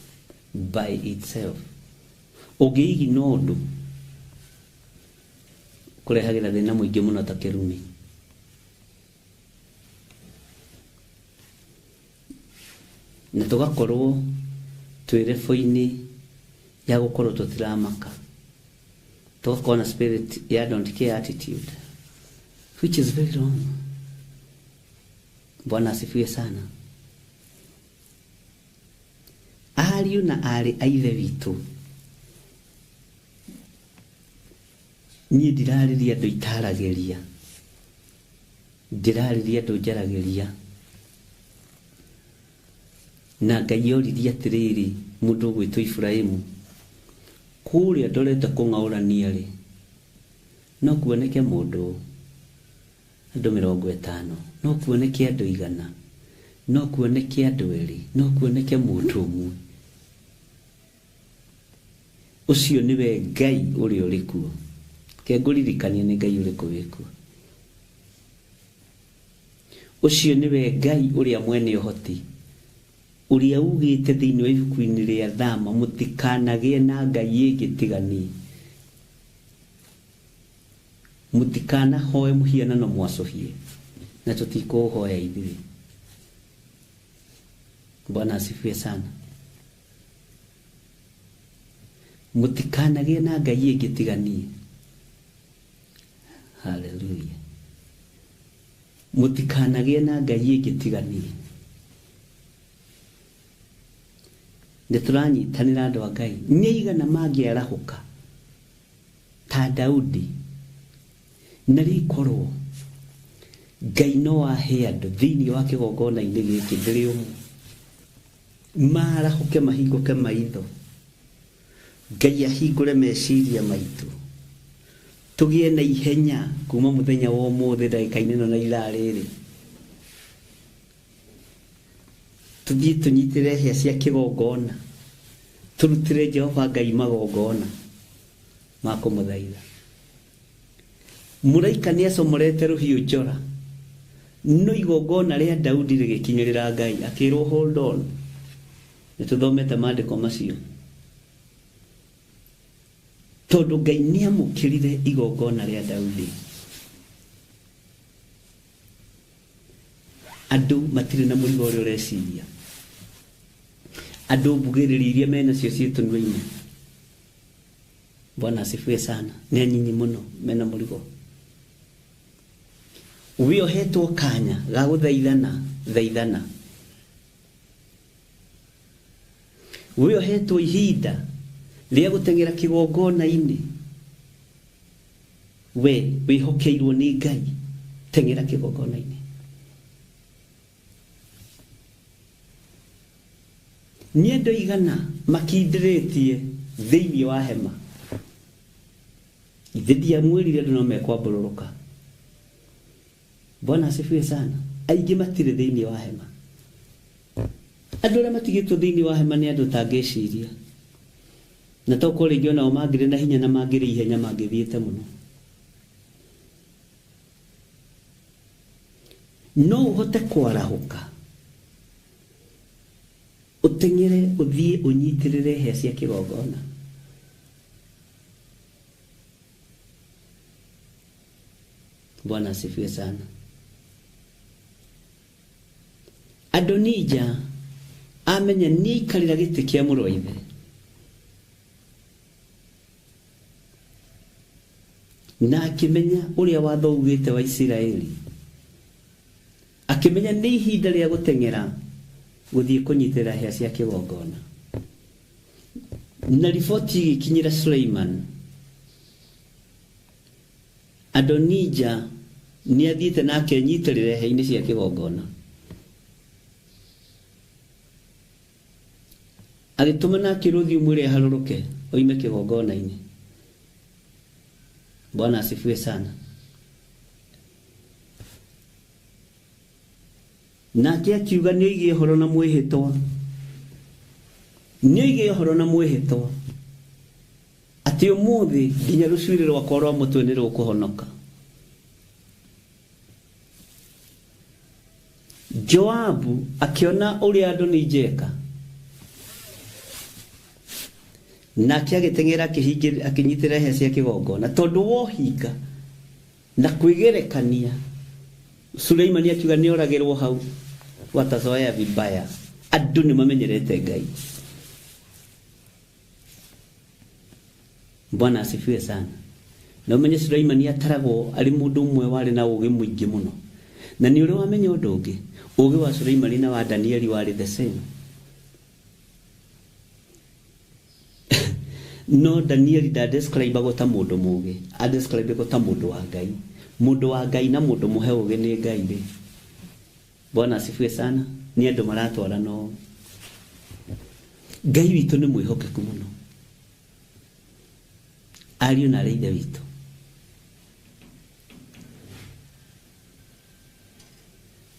by itself. Ũngĩigina ũndũ kũrehagĩra thĩna mũingĩ mũno ta kĩrumi. Na tũgakorwo twĩ rebo-inĩ ya gũkorwo tũtiramaka. Tũgakorwo na spirit ya don't care attitude, which is very wrong. Bwana asifiwe sana. Ariũ na arĩ a ithe witũ, niĩ ndirarĩria andũ itaragĩria, ndirarĩria andũ njaragĩria. Na Ngai oririe atĩrĩrĩ mũndũ ũgwĩtwo Ibrahimu, kũrĩa ndorete kũng'aũrania rĩ, no kuoneke mũndũ andũ 50, no kuoneke andũ 100, no kuoneke andũ 2, no kuoneke mũndũ ũmwe. Ũcio nĩwe Ngai ũrĩa ũrĩ kuo. Ke ngũririkanie nĩ Ngai ũrĩkũ wĩ kuo. Ũcio nĩwe Ngai ũrĩa mwene ũhoti, ũrĩa ugĩte thĩinĩ wa ibuku-inĩ rĩa Thama, mũtikanagĩe na ngai ĩngĩ tiganie. Mũtikanahoe mũhianano mwacũhie, na tũtikũũhoya ithuĩ. Bwana asifiwe sana. Mũtikanagĩe na ngai ĩngĩ tiganie. Hallelujah. Mũtikanagĩe na ngai ĩngĩ tiganie. Nĩ tũranyitanĩra andũ a Ngai. Nĩ igana mangĩarahũka ta Daudi, na rĩkorwo Ngai no ahe andũ thĩinĩ wa kĩgongona-inĩ gĩkĩ ndĩrĩ ũmwe marahũke mahingũke maitho, Ngai ahingũre meciria maitũ, tũgĩe na ihenya kuma mũthenya wa ũmũthĩ ndagĩka-inĩ ĩno na ithaa rĩrĩ, tũthiĩ tũnyitĩre hĩa cia kĩgongona, tũrutĩre Jehova Ngai magongona ma kũmũthaitha. Mũraika nĩ acomorete rũhiũ njora, no igongona rĩa Daudi rĩgĩkinyĩrĩra Ngai, akĩrwo hold on. Nĩ tũthomete maandĩko macio, tondũ Ngai nĩ amũkĩrire igongona rĩa Daudi. Andũ matirĩ na mũrigo ũrĩa ũreciria, andũ mbugĩrĩri iria menacio ciĩ tũnua-inĩ. Bwana asifiwe sana. Nĩ nyinyi mũno mena mũrigo. Wĩohetwo kanya ga gũthaithana. Wĩohetwo ihinda rĩa gũteng'era kĩgongona-inĩ. We wĩhokeirwo nĩ Ngai, teng'era kĩgongona-inĩ. Nĩ andũ aigana makindĩrĩtie thĩinĩ wa hema. Ithe ndiamwĩrire andũ no mekwambũrũrũka. Bwana asifiwe sana. Aingĩ matirĩ thĩinĩ wa hema. Andũ arĩa matigĩtwo thĩinĩ wa hema nĩ andũ tangĩciria. Na toko rĩngĩ onao mangĩrĩ na hinya na mangĩrĩ ihenya mangĩthiĩte mũno. No ũhote kwarahũka, ũteng'ere ũthiĩ ũnyitĩrĩre hĩa cia kĩgongona. Bwana asifiwe sana. Adonija amenya nĩ ikarĩra gĩtĩ kĩa mũrũ wa ithe. Na akĩmenya ũrĩa watho ugĩte wa Isiraeli. Akĩmenya nĩ ihinda rĩa gũteng'era gũthiĩ kũnyitĩrĩra hĩa cia kĩgongona. Na riboti igĩkinyĩra Suleiman. Adonija nĩ athiĩte na akenyitĩrĩra hĩa-inĩ cia kĩgongona. Agĩtũma na kĩrũthi ũmwĩre aharũrũke oime kĩgongona-inĩ. Bwana asifiwe sana. Nake akiuga nĩ oige ũhoro na mwĩhĩtwa. Nĩ oige ũhoro na mwĩhĩtwa. Atĩ ũmũthĩ nginya rũcuĩrĩ rwakwa rwa mũtwe nĩ rũkũhonoka. Joabu akiona ũrĩa Adonija eka. Nake agĩteng'era akĩnyitĩrĩra hĩa cia kĩgongona. Tondũ wohinga na kwĩgerekania, Suleimani akiuga nĩ oragĩrwo hau. Watazoea vibaya. Andũ nĩ mamenyerete Ngai. Bwana asifiwe sana. Na umenye Suleimani ataragwo arĩ mũndũ ũmwe warĩ na ũũgĩ mũingĩ mũno. Na nĩ ũrĩ wamenya ũndũ ũngĩ, ũũgĩ wa Suleimani na wa Danieli warĩ the same. No Danieli ndadescribe ta mũndũ mũũgĩ, adescribe ta mũndũ wa Ngai. Mũndũ wa Ngai na mũndũ mũhe ũũgĩ nĩ Ngai rĩ. Bwana asifiwe sana. Ni andũ maratwara no. Ngai witũ nĩ mwĩhokeku mũno. Ariũ na aithe witũ.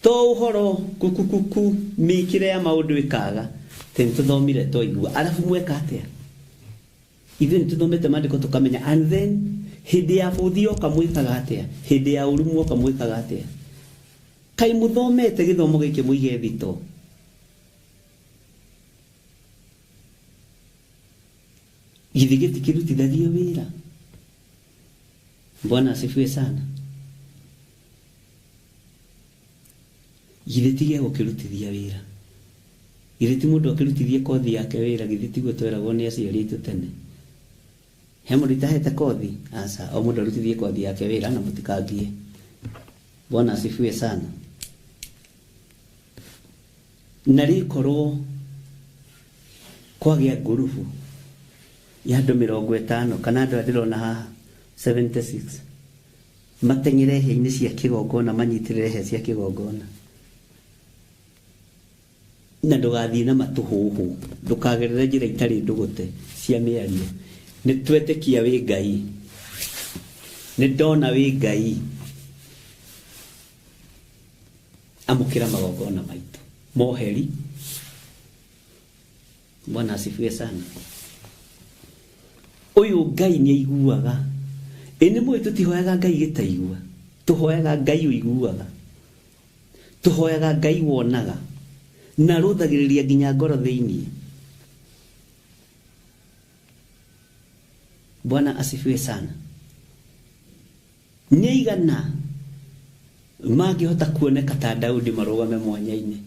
To ũhoro kukukuku mĩkĩre ya maũndũ ĩkaga. Tene tũthomire twaigua. Arabu mweka atĩa? Ithuĩ nĩ tũthomete maandĩko tũkamenya. And then hĩndĩ ya bũthi oka mwĩkaga atĩa? Hĩndĩ ya ũrumu oka mwĩkaga atĩa? Kai mũthomete gĩthomo gĩkĩ mũige thito. Githĩ gĩtikĩrutithagia wĩra. Bwana asifiwe sana. Githĩ tige gũkĩrutithia wĩra. Githĩ ti mũndũ akĩrutithia kothi yake wĩra, githĩ tiguo tweragwo nĩ aciari aitũ tene. He mũndũ itahete kothi, aca o mũndũ arutithie kothi yake wĩra na mũtikangie. Bwana asifiwe sana. Na rĩkorwo kwagĩa ngurubu ya andũ 50 kana andũ ndĩrona haha 76 mateng'ere hĩa-inĩ cia kĩgongona, manyitĩrĩre hĩa cia kĩgongona. Na ndũgathiĩ na matũhũhũ, ndũkagerere njĩra itarĩ ndũgũte cia mĩario. Nĩ twetĩkia wĩ Ngai, nĩ ndona wĩ Ngai, amũkĩra magongona maitũ moheri. Bwana asifiwe sana. Ũyũ Ngai nĩ aiguaga. Nĩ mũĩ tũtihoyaga Ngai gĩtaigua, tũhoyaga Ngai ũiguaga, tũhoyaga Ngai wonaga na rũthagĩrĩria nginya ngoro thĩinĩ. Bwana asifiwe sana. Nĩ aigana mangĩhota kuoneka ta Daudi marũgame mwanya-inĩ.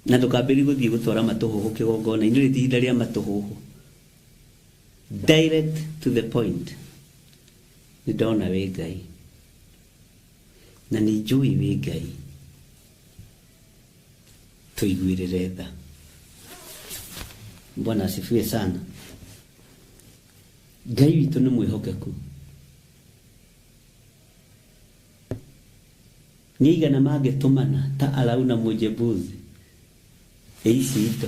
Na ndũkambĩrĩrie gũthiĩ gũtwara matũhũhũ kĩgongona-inĩ, rĩti ihinda rĩa matũhũhũ. direct to the point. Nĩ ndona wĩ Ngai na nĩ njũĩ wĩ Ngai, tũiguĩrĩre tha. Bwana asifiwe sana. Ngai witũ nĩ mwĩhokeku. Nĩ igana mangĩtũmana ta Arauna Mũjebuthi ici ito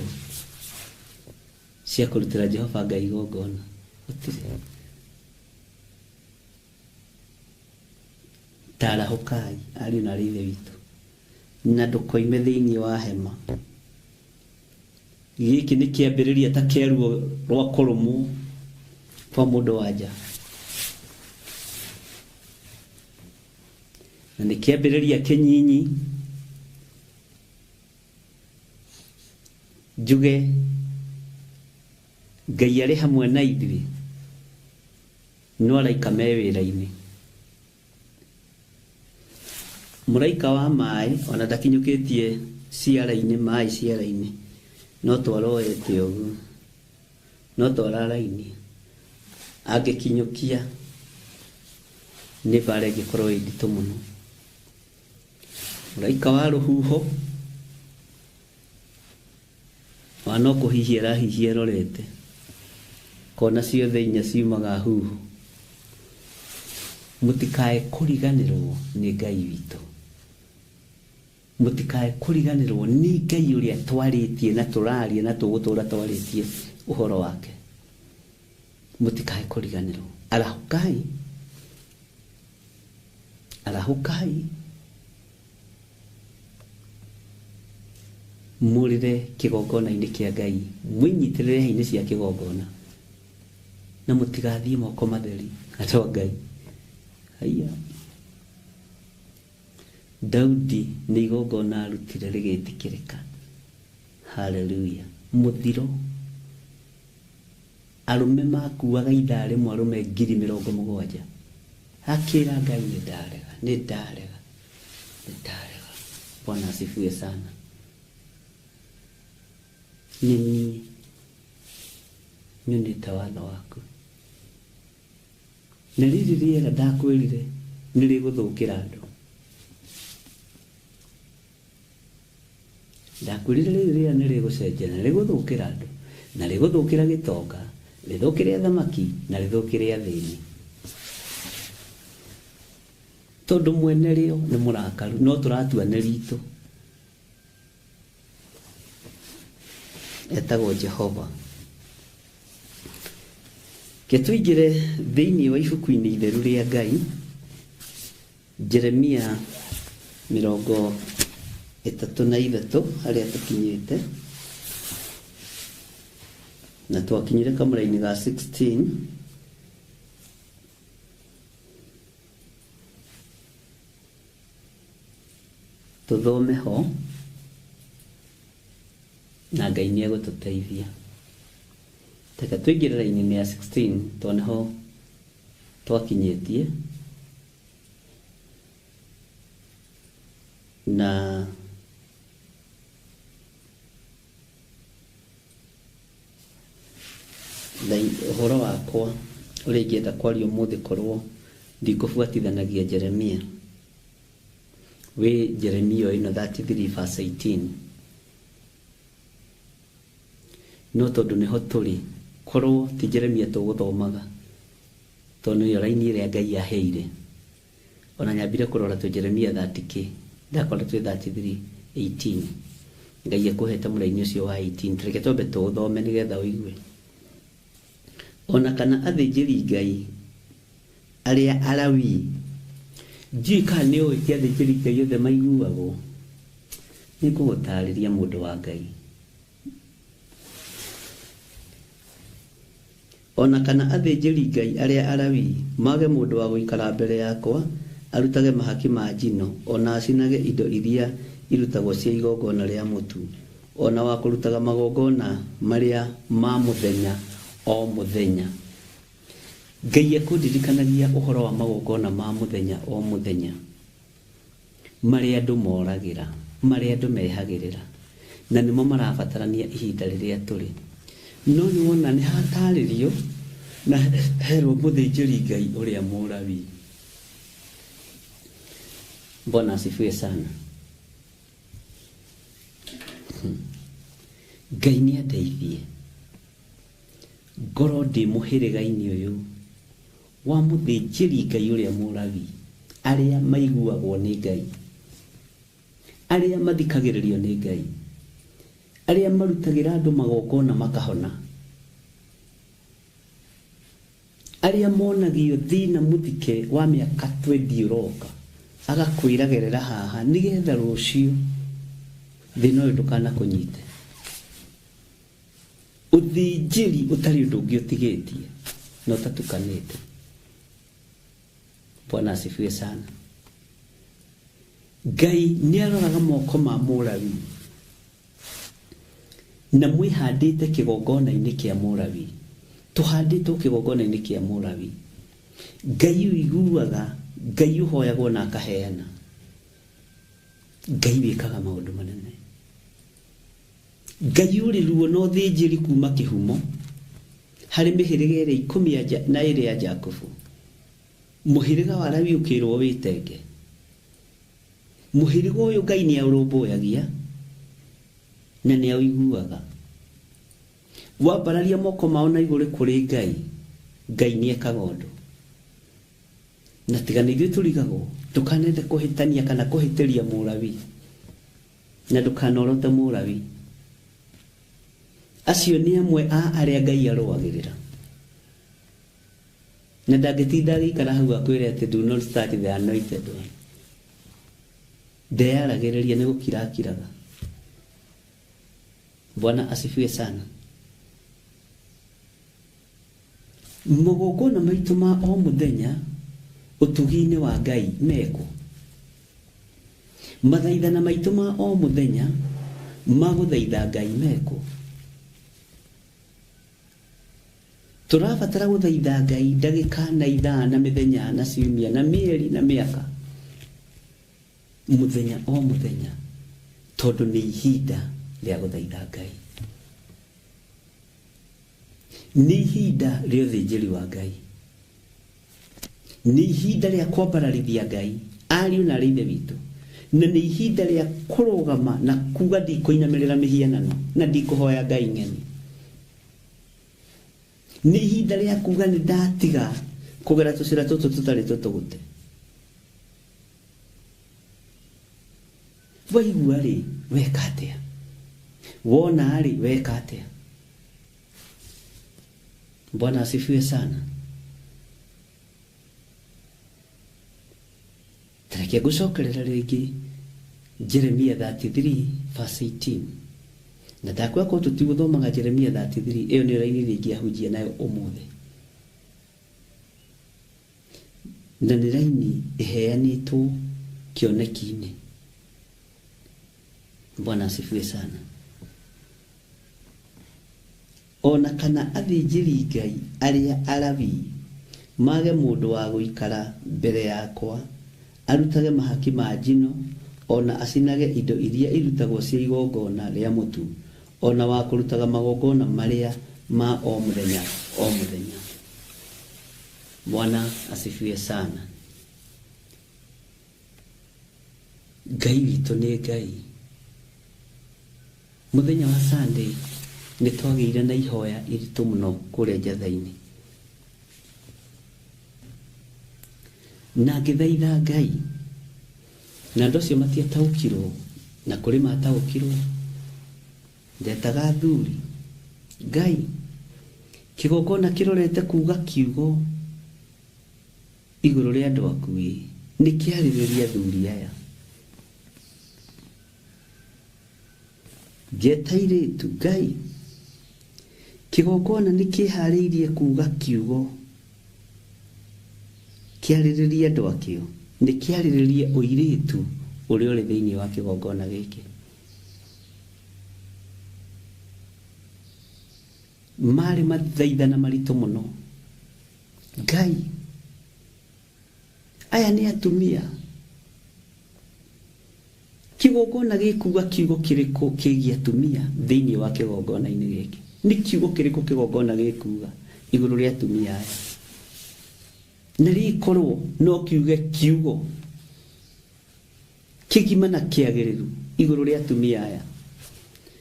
cia kũrutĩra Jehova Ngai igongona. Gũtirĩ. Tarahũkai ariũ na ithe witũ, na ndũkoime thĩinĩ wa hema. Gĩkĩ nĩ kĩambĩrĩria ta kĩaruo rwa kũrũmwo kwa mũndũ wa nja, na nĩ kĩambĩrĩria kĩnyinyi. Njuge Ngai arĩ hamwe na ithuĩ, no araika me wĩra-inĩ. Mũraika wa maĩ ona ndakinyũkĩtie ciara-inĩ, maĩ ciara-inĩ, no twaroete ũguo, no twararaini. Angĩkinyũkia nĩ bara ĩngĩkorwo ĩ nditũ mũno. Mũraika wa rũhuho wana kũhihia arahihia rorete, kona ciothe inya ciumaga huho. Mũtikae kũriganĩrwo nĩ Ngai witũ, mũtikae kũriganĩrwo nĩ Ngai ũrĩa twarĩtie na tũraria na tũgũtũra twarĩtie ũhoro wake. Mũtikae kũriganĩrwo. Arahũkai, arahũkai, mũrĩre kĩgongona-inĩ kĩa Ngai, mwĩnyitĩrĩre hĩa-inĩ cia kĩgongona, na mũtigathiĩ moko matheri atwa Ngai. Haiya, Daudi nĩ igongona arutire rĩgĩtĩkĩrĩka. Haleluya. Mũthiro, arũme makuaga ithaa rĩmwe arũme 70,000. Akĩra Ngai nĩ ndarega, nĩ ndarega, nĩ ndarega. Bwana asifiwe sana. Nĩ niĩ nyonete watho waku, na rĩrĩ rĩera ndakwĩrire nĩ rĩgũthũkĩra andũ. Ndakwĩrire rĩrĩ rĩera nĩ rĩgũcenjia na rĩgũthũkĩra andũ, na rĩgũthũkĩra gĩtonga, rĩthũkĩre thamaki, na rĩthũkĩre athĩni. Tondũ mwene rĩo nĩ mũrakaru, no tũratua nĩ ritũ. Etagwo Jehova. Ketũingĩre thĩinĩ wa ibuku-inĩ itheru rĩa Ngai, Jeremia 33 harĩa tũkinyĩte, na twakinyire kamũra-inĩ ga 16. Tũthome ho na Ngai nĩ egũtũteithia. Teka tũingĩre raini-inĩ ya 16 tondũ ho twakinyĩtie, na ũhoro wakwa ũrĩa ingĩenda kwaria ũmũthĩ korwo ndikũbuatithanagia Jeremia, wĩ Jeremia ĩno 33:18. No tondũ nĩho tũrĩ, korwo ti Jeremia tũgũthomaga, tondũ nĩyo raini ĩrĩa Ngai aheire. Ona nyambire kũrora tũ Jeremia 30k, ndakora twĩ 33:18. Ngai akũhete mũraini ũcio wa 18, reke twambe tũũthome nĩgetha ũigue. Ona kana athĩnjĩri Ngai arĩa Alawii, njui kana nĩ ũĩ ti athĩnjĩri Ngai othe maiguagwo. Nĩ ngũgũtarĩria mũndũ wa Ngai. Ona kana athĩnjĩri Ngai arĩa Alawii mage mũndũ wa gũikara mbere yakwa, arutage mahaki ma njino, ona acinage indo iria irutagwo cia igongona rĩa mũtu, ona wa kũrutaga magongona marĩa ma mũthenya o mũthenya. Ngai akũndirikanagia ũhoro wa magongona ma mũthenya o mũthenya, marĩa andũ moragĩra, marĩa andũ mehagĩrĩra, na nĩmo marabatarania ihinda rĩrĩa tũrĩ. No nĩ wona nĩ hatarĩrio na herwo mũthĩnjĩri Ngai ũrĩa mũrabi. Bwana asifiwe sana. Ngai nĩ andeithie ngorwo ndĩ mũhĩrĩga-inĩ ũyũ wa mũthĩnjĩri Ngai ũrĩa mũrabi, arĩa maiguagwo nĩ Ngai, arĩa mathikagĩrĩrio nĩ Ngai, arĩa marutagĩra andũ magongona makahona, arĩa monagio thĩna mũthike wa mĩaka 20 ũroka, agakwĩragerera haha nĩgetha rũciũ thĩna ũyũ ndũkanakũnyite. Ũthĩnjĩri ũtarĩ ũndũ ũngĩ ũtigĩtie na ũtatukanĩte. Bwana asifiwe sana. Ngai nĩaroraga moko ma mũrabi na mwĩhandĩte kĩgongona-inĩ kĩa mũrabi, tũhandĩtwo kĩgongona-inĩ kĩa mũrabi. Ngai ũiguaga, Ngai ũhoyagwo na akaheana. Ngai wĩkaga maũndũ manene. Ngai ũrĩ ruo na ũthĩnjĩri kuma kĩhumo harĩ mĩhĩrĩga ĩrĩa 12 ya Jakubu. Mũhĩrĩga wa Lawi ũkĩrwo wĩtenge. Mũhĩrĩga ũyũ Ngai nĩaũrũmbũyagia na nĩaũiguaga. Wambararia moko mao na igũrũ kũrĩ Ngai, Ngai nĩekaga ũndũ. Na tiga nĩ ithuĩ tũrigagwo, ndũkanende kũhĩtania kana kũhĩtĩria mũrabi, na ndũkanorote mũrabi. Acio nĩ amwe a arĩa Ngai arũagĩrĩra. Na ndangĩtinda agĩikara hau akwĩre atĩ do not start the anointed one. Ndeyaragĩrĩria nĩ gũkirakiraga. Bwana asifiwe sana. Magongona maitũ ma o mũthenya ũtugi-inĩ wa Ngai meko. Mathaithana maitũ ma o mũthenya ma gũthaitha Ngai meko. Tũrabatara gũthaitha Ngai ndagĩka na ithaa na mĩthenya na ciumia na mĩeri na mĩaka, mũthenya o mũthenya, tondũ nĩ ihinda rĩa gũthaitha Ngai. Nĩ ihinda rĩa ũthĩnjĩri wa Ngai. Nĩ ihinda rĩa kwambararithia Ngai, ariũ na arĩ ithe witũ. Na nĩ ihinda rĩa kũrũgama na kuga ndikũinamĩrĩra mĩhianano na ndikũhoya Ngai ng'eni. Nĩ ihinda rĩa kuga nĩ ndatiga kũgera tũcĩra tũtũ tũtarĩ tũtũgũte. Waigua rĩ, weka atĩa? Wona rĩ, weka atĩa? Bwana asifiwe sana. Tareke gũcokerera rĩngĩ Jeremia 33 verse 18. Na ndakwĩra ko tũtigũthomaga Jeremia 33, ĩyo nĩ raini rĩngĩ ahunjia nayo ũmũthĩ. Na nĩ raini ĩheanĩtwo kĩoneki-inĩ. Bwana asifiwe sana. Ona kana athĩnjĩri Ngai arĩa Alawii mage mũndũ wa gũikara mbere yakwa arutage mahaki ma njino, ona acinage indo iria irutagwo cia igongona rĩa mũtu, ona wa kũrutaga magongona marĩa ma o mũthenya o mũthenya. Bwana asifiwe sana. Ngai witũ nĩ Ngai. Mũthenya wa Sunday nĩ twagĩire na ihoya iritũ mũno kũrĩa njatha-inĩ. Na ngĩthaitha Ngai, na andũ acio matiataũkirwo, na kũrĩ mataũkirwo. Ndetaga athuri, Ngai, kĩgongona kĩrorete kuga kiugo igũrũ rĩa andũ aku nĩ kĩarĩrĩria athuri aya. Ngeta airĩtu, Ngai, kĩgongona nĩ kĩharĩirie kuga kiugo kĩarĩrĩria andũ akĩo, nĩ kĩarĩrĩria ũirĩtu ũrĩa ũrĩ thĩinĩ wa kĩgongona gĩkĩ. Marĩ mathaithana maritũ mũno. Ngai, aya nĩ atumia. Kĩgongona gĩkuga kiugo kĩrĩkũ kĩgiĩ atumia thĩinĩ wa kĩgongona-inĩ gĩkĩ? Nĩ kiugo kĩrĩkũ kĩgongona gĩkuga iguru ria atumia aya na rikorwo no kiuge kiugo kigima na kiagiriru iguru ria atumia aya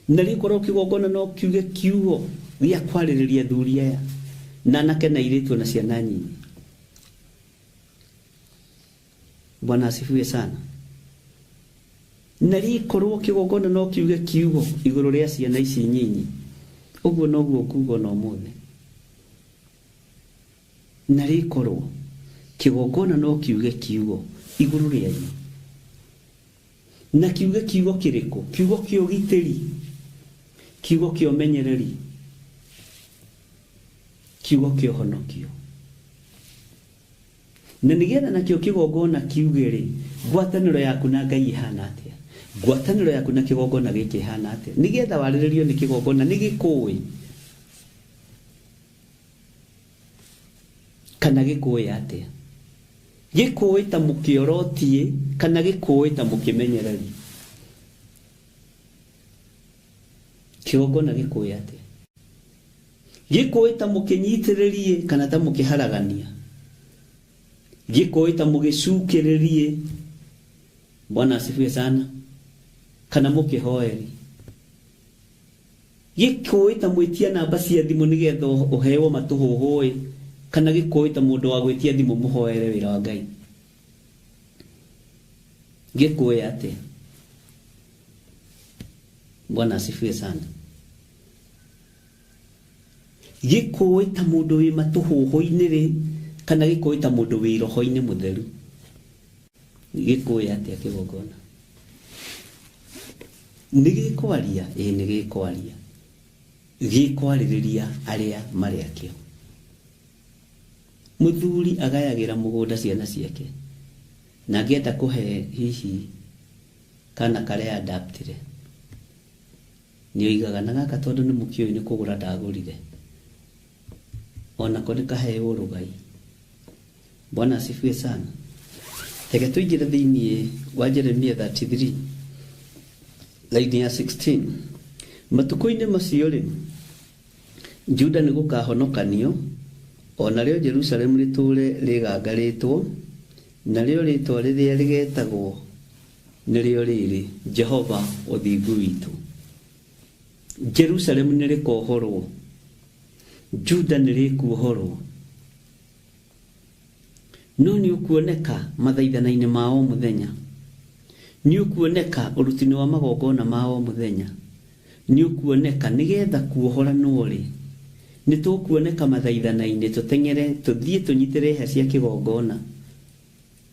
na rikorwo kigongona no kiuge kiugo ria kwaririria thuri aya na anake na iritu na ciana nyinyi. Bwana asifiwe sana. Na rikorwo kigongona no kiuge kiugo iguru ria ciana ici nyinyi, uguo noguo kuugo no muthe. Na rikorwo kigongona no kiuge kiugo iguru ria inyi, na kiuge kiugo kiriko, kiugo kio giteri, kiugo kio menyereri, kiugo kio honokio. Na nigetha nakio kigongona kiuge ri, ngwataniro yaku na Ngai ihana atia, ngwataniro yaku na kigongona giki ihana atia, nigetha wariririo ni kigongona ni gikuwi kana gikuwi atia, gikuwi ta mukiorotie kana gikuwi ta mukimenyereri. Kigongona gikuwi atia, gikuwi ta mukinyitiririe kana ta mukiharagania, gikuwi ta mugicukiririe. Bwana asifiwe sana. Kana mukihoeri, gikuwi ta mwitia namba cia thimu nigetha uhewo matuhuhui, kana gikuwi ta mundu wa gwitia thimu muhoere wira wa Ngai. Gikuwi atia? Bwana asifiwe sana. Gikuwi ta mundu wi matuhuhui-ini ri, kana gikuwi ta mundu wi roho-ini mutheru. Gikuwi atia kigongona? Nigikwaria, nigikwaria, gikwaririria aria mari akio. Muthuri agayagira mugunda ciana ciake na ngenda kuhe hihi kana kare adaptire, ni oigaga na gaka tondu ni mukioi ni kugura ndagurire, ona ko nikahe urugai. Bwana asifiwe sana. Tege tuingira thiini wa Jeremia 33 line ya 16. Matuko-ini macio ri, Juda ni gukahonokanio, ona rio Jerusalemu riture rigangaritwo, na rio ritwa riria rigetagwo nirio riri Jehova uthingu witu. Jerusalemu ni rikohorwo, Juda ni rikuohorwo. No ni ukuoneka mathaithana-ini mao muthenya, ni ukuoneka urutini wa magongona mao muthenya, ni ukuoneka nigetha kuohoranwo ri, ni tukuoneka mathaithana-ini tutengere tuthie tunyitire ha cia kigongona,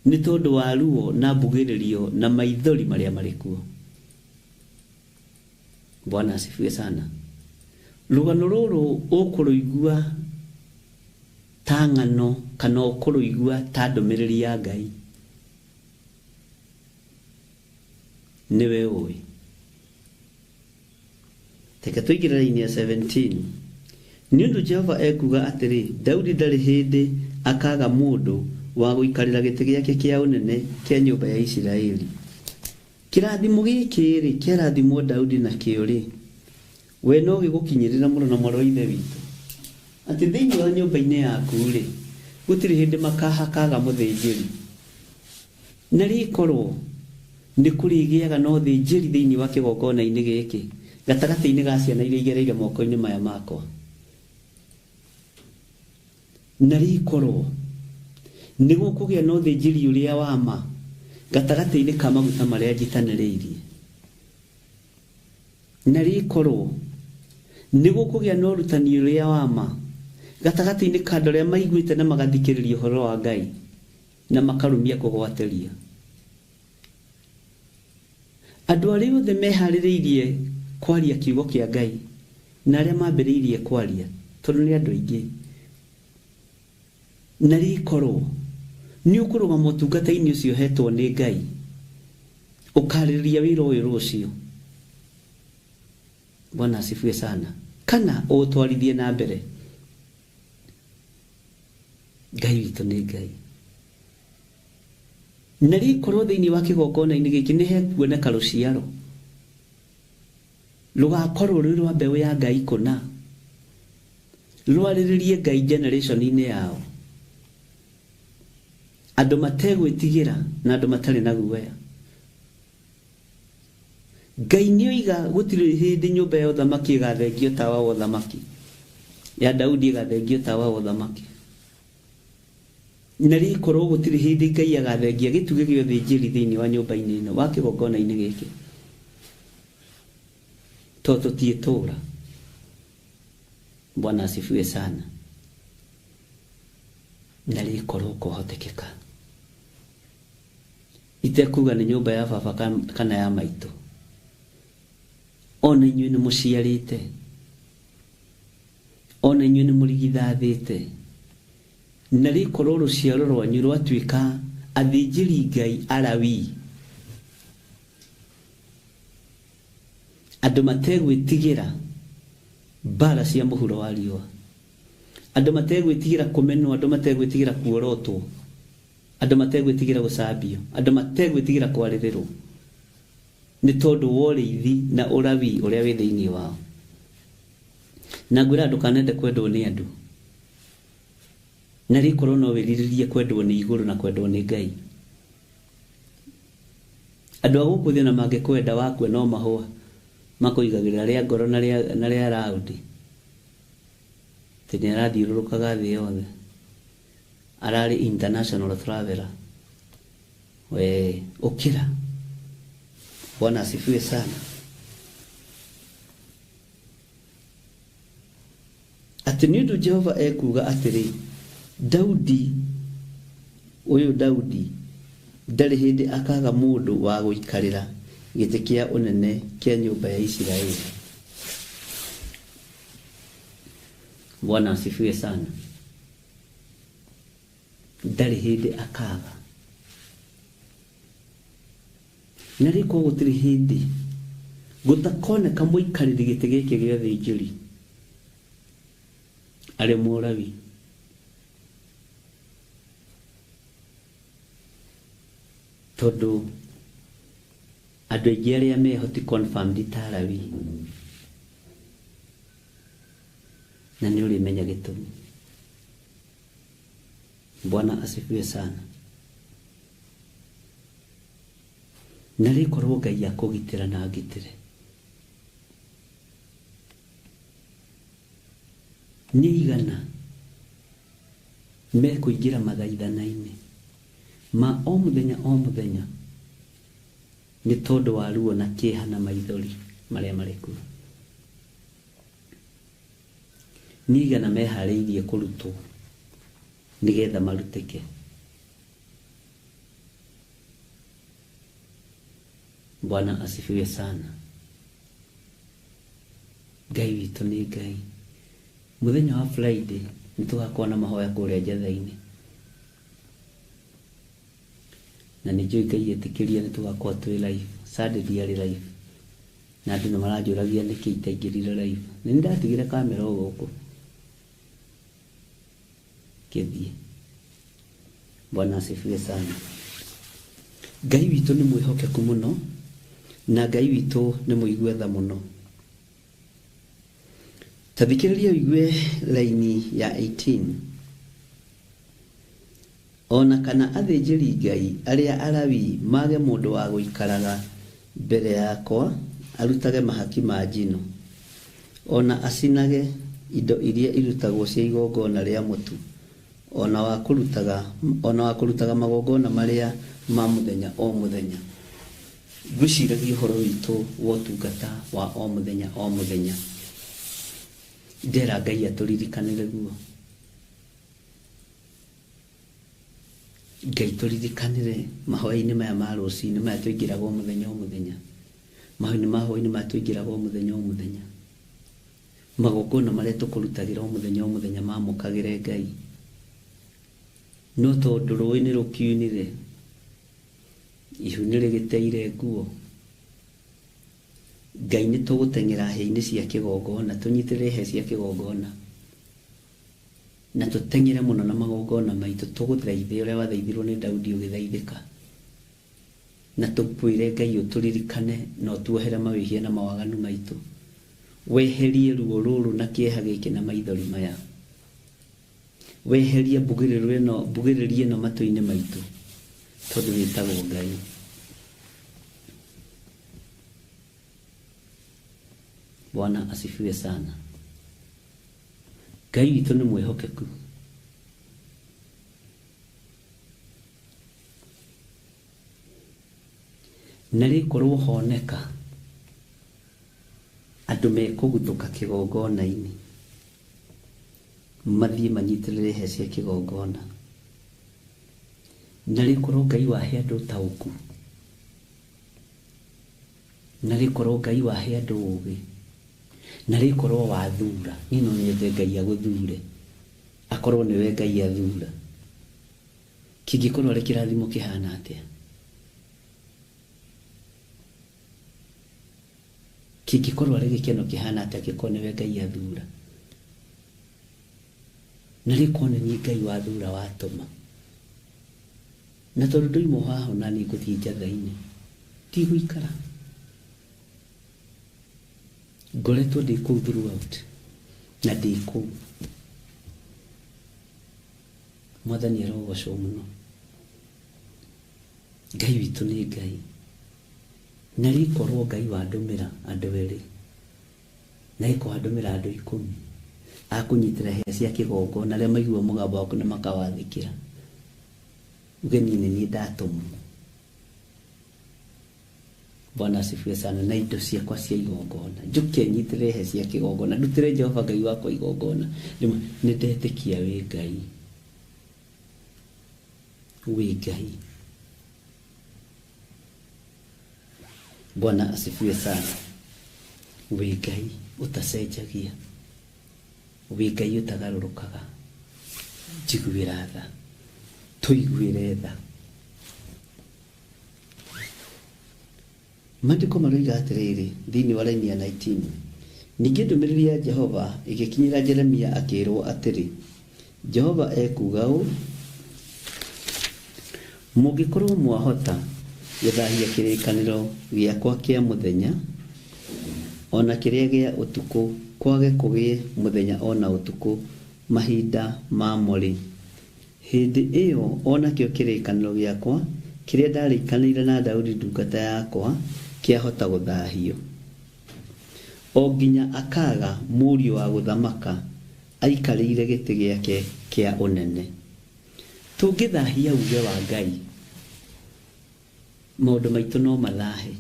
ni tondu wa ruo na mbugiririo na maithori maria marikuo. Bwana asifiwe sana. Rugano ruru ukuruigua ta ng'ano kana ukuruigua ta ndumiriri ya Ngai, niwe ui. Teke tuigire line ya 17. Niundu Jehova ekuga atiri, Daudi ndari hindi akaga mundu wa guikarira giti giake kia unene kia nyumba ya Isiraeli. Kirathimo giki ri kirathimo Daudi na kio ri, we no gigukinyirira muno na mwaro ithe witu, ati thiini wa nyumba-ini yaku ri gutiri hindi makahakaga muthinjiri, na rikorwo ni kurigiaga no thinjiri thiini wa kigongona-ini giki gatagati-ini ga ciana iria igereire moko-ini maya makwa, na rikorwo ni gukugia no thinjiri uria wa ma gatagati-ini ka maguta maria njitaniriirie, na rikorwo ni gukugia no rutani uria wa ma gatagati-ini ka andu aria maiguite na magathikiriria uhoro wa Ngai na makarumia kugwatiria. Andu aria othe mehaririirie kwaria kiugo kia Ngai na aria mambiriirie kwaria tondu ni andu aingi, na rikorwo ni ukuruga motungata-ini ucio hetwo ni Ngai, ukaririria wira uyu rucio. Bwana asifiwe sana. Kana utwarithie na mbere. Ngai witu ni Ngai. Na rikorwo thiini wa kigongona-ini giki ni hekuoneka ruciaro rugakorwo ruri rwa mbeu ya Ngai kuna, rwarĩrĩrie Ngai generation-inĩ yao, andũ mategwĩtigĩra na andũ matarĩ na guoya. Ngai nĩoiga gũtirĩ hĩndĩ nyũmba ya ũthamaki ĩgathengio tawa wa ũthamaki, ya Daudi ĩgathengio tawa wa ũthamaki. Na rĩkorwo gũtirĩ hĩndĩ Ngai agathengia gĩtugĩ gĩa ũthĩnjĩri thĩinĩ wa nyũmba-inĩ ĩno, wa kĩgongona-inĩ gĩkĩ, tondũ tũtiĩtũũra. Bwana asifiwe sana. Na rĩkorwo kũhotekeka, itekuga nĩ nyũmba ya baba kana ya maitũ, ona inyuĩ nĩ mũciarĩte, ona inyuĩ nĩ mũrigithathĩte, na rĩkorwo rũciaro rwanyu rwatuĩka athĩnjĩri Ngai, Alawii, andũ mategwĩtigĩra mbara cia mũhuro wa riũa, andũ mategwĩtigĩra kũmenwo, andũ mategwĩtigĩra kuorotwo, andũ mategwĩtigĩra gũcambio, andũ mategwĩtigĩra kwarĩrĩrwo, nĩ tondũ wa ũrĩithi na ũrawi ũrĩa wĩ thĩinĩ wao. Na ngwĩra andũ kanende kwendwo nĩ andũ, na rĩkorwo no wĩrirĩrie kwendwo nĩ igũrũ na kwendwo nĩ Ngai. Andũ a gũkũ thĩ na mangĩkwenda wakue no mahũa makũigagĩrĩra rĩa ngoro na rĩa raũndi, tene arathiũrũrũkaga thĩ yothe, ararĩ international traveler. We ũkĩra. Bwana asifiwe sana. Atĩ nĩ ũndũ Jehova ekuga atĩrĩ, Daudi ndarĩ hĩndĩ akaga mũndũ wa gũikarĩra gĩtĩ kĩa ũnene kĩa nyũmba ya Isiraeli. Bwana asifiwe sana. Ndarĩ hĩndĩ akaga. Na rĩko gũtirĩ hĩndĩ gũtakoneka mũikarĩri gĩtĩ gĩkĩ gĩa ũthĩnjĩri arĩ Mũlawi. Tondũ andũ aingĩ arĩa mehoti confirmed ta Alawii, na nĩ ũrĩmenya gĩtũmi. Bwana asifiwe sana. Na rĩkorwo Ngai akũgitĩra na agitĩre, nĩ igana mekũingĩra mathaithana-inĩ ma o mũthenya nĩ tondũ wa ruo na kĩeha na maithori marĩa marĩ kuo. Nĩ igana meharĩirie kũrutwo nĩgetha marutĩke. Bwana asifiwe sana. Ngai witũ nĩ Ngai. Mũthenya wa Friday nĩtũgakorwo na mahoya kũrĩa njatha-inĩ, na nĩnjũĩ Ngai etĩkĩria nĩtũgakorwo twĩ live. Saturday diarĩ live, na andũ nĩmaranjũragia nĩkĩ itaingĩrire live. Nĩ ndatigire kamera o gũkũ kĩthiĩ. Bwana asifiwe sana. Ngai witũ nĩ mwĩhokeku mũno, na Ngai witũ nĩ mũigua tha mũno. Tathikĩrĩria ũigue laini ya 18. Ona kana athĩnjĩri Ngai arĩa Alawii mage mũndũ wa gũikaraga mbere yakwa arutage mahaki ma njino, ona acinage indo iria irutagwo cia igongona rĩa mũtu, ona wa kũrutaga magongona marĩa ma mũthenya o mũthenya. Ngwĩciragia ũhoro witũ wa ũtungata wa o mũthenya o mũthenya. Ndera Ngai atũririkanĩre guo. Ngai tũririkanĩre mahoya-inĩ maya ma rũciinĩ maya tũingĩraga o mũthenya o mũthenya. Mahoya-inĩ ma hwaĩ-inĩ maya tũingĩraga o mũthenya o mũthenya. Magongona marĩa tũkũrutagĩra o mũthenya mamũkagĩre Ngai. No tondũ rũĩ nĩ rũkiunire, ihu nĩ rĩgĩteire nguo, Ngai nĩ tũgũteng'era hĩa-inĩ cia kĩgongona, tũnyitĩrĩre hĩa cia kĩgongona, na tũteng'ere mũno na magongona maitũ, tũgũthaithe ũrĩa wathaithirwo nĩ Daudi ũgĩthaithĩka, na tũkwĩre Ngai ũtũririkane na ũtuohere mawĩhia na mawaganu maitũ, weherie ruo rũrũ na kĩeha gĩkĩ na maithori maya. weherie mbugĩrĩrio ĩno matũ-inĩ maitũ tondũ wĩtagwo Ngai. Bwana asifiwe sana. Ngai witũ nĩ mwĩhokeku. Na rĩkorwo honeka andũ mekũguthũka kĩgongona-inĩ mathiĩ manyitĩrĩre hĩa cia kĩgongona. Na rĩkorwo Ngai wahe andũ ũtaũku. Na rĩkorwo Ngai wahe andũ ũũgĩ. Na rĩkorwo wathura. Niĩ no nyende Ngai agũthure, akorwo nĩwe Ngai athura. Kĩngĩkorwo arĩ kĩrathimo kĩhana atĩa? Kĩngĩkorwo arĩ gĩkeno kĩhana atĩa angĩkorwo nĩwe Ngai athura? Na rĩkorwo nĩ niĩ Ngai wathura watũma. Na tondũ ndoima haha na niĩ ngũthiĩ njatha-inĩ, ndigũikara. Ngoretwo ndĩ kũu throughout na ndĩ kũu. Mwathani arogocwo mũno. Ngai witũ nĩ Ngai. Na rĩkorwo Ngai wandũmĩra andũ erĩ, na rĩkorwo andũmĩra andũ 10 akũnyitĩra hĩa cia kĩgongona arĩa maigua mũgambo waku na makawathĩkĩra, ũgeni nĩ niĩ ndatũmwo. Bwana asifiwe sana. Na indo ciakwa cia igongona njũke nyitĩrĩre hĩa cia kĩgongona, ndutĩre Jehova Ngai wakwa igongona. Nĩ ndetĩkia wĩ Ngai, wĩ Ngai. Bwana asifiwe sana. Wĩ Ngai ũtacenjagia, wĩ Ngai ũtagarũrũkaga. Njiguĩra tha, tũiguĩre tha. Maandĩko maroiga atĩrĩrĩ thĩinĩ wa raini ya 19, ningĩ ndũmĩrĩri ya Jehova ĩgĩkinyĩra Jeremia akĩrwo atĩrĩ, Jehova ekuga ũũ, mũngĩkorwo mwahota gũthahia kĩrĩkanĩro gĩakwa kĩa mũthenya ona kĩrĩa gĩa ũtukũ, kwage kũgĩe mũthenya ona ũtukũ mahinda mamorĩ, hĩndĩ ĩyo onakĩo kĩrĩkanĩro gĩakwa kĩrĩa ndarĩkanĩire na Daudi ndungata yakwa kĩahota gũthahio. O nginya akaga mũriũ wa gũthamaka aikarĩire gĩtĩ gĩake kĩa ũnene. Tũngĩthahia uge wa Ngai, maũndũ maitũ no mathahe.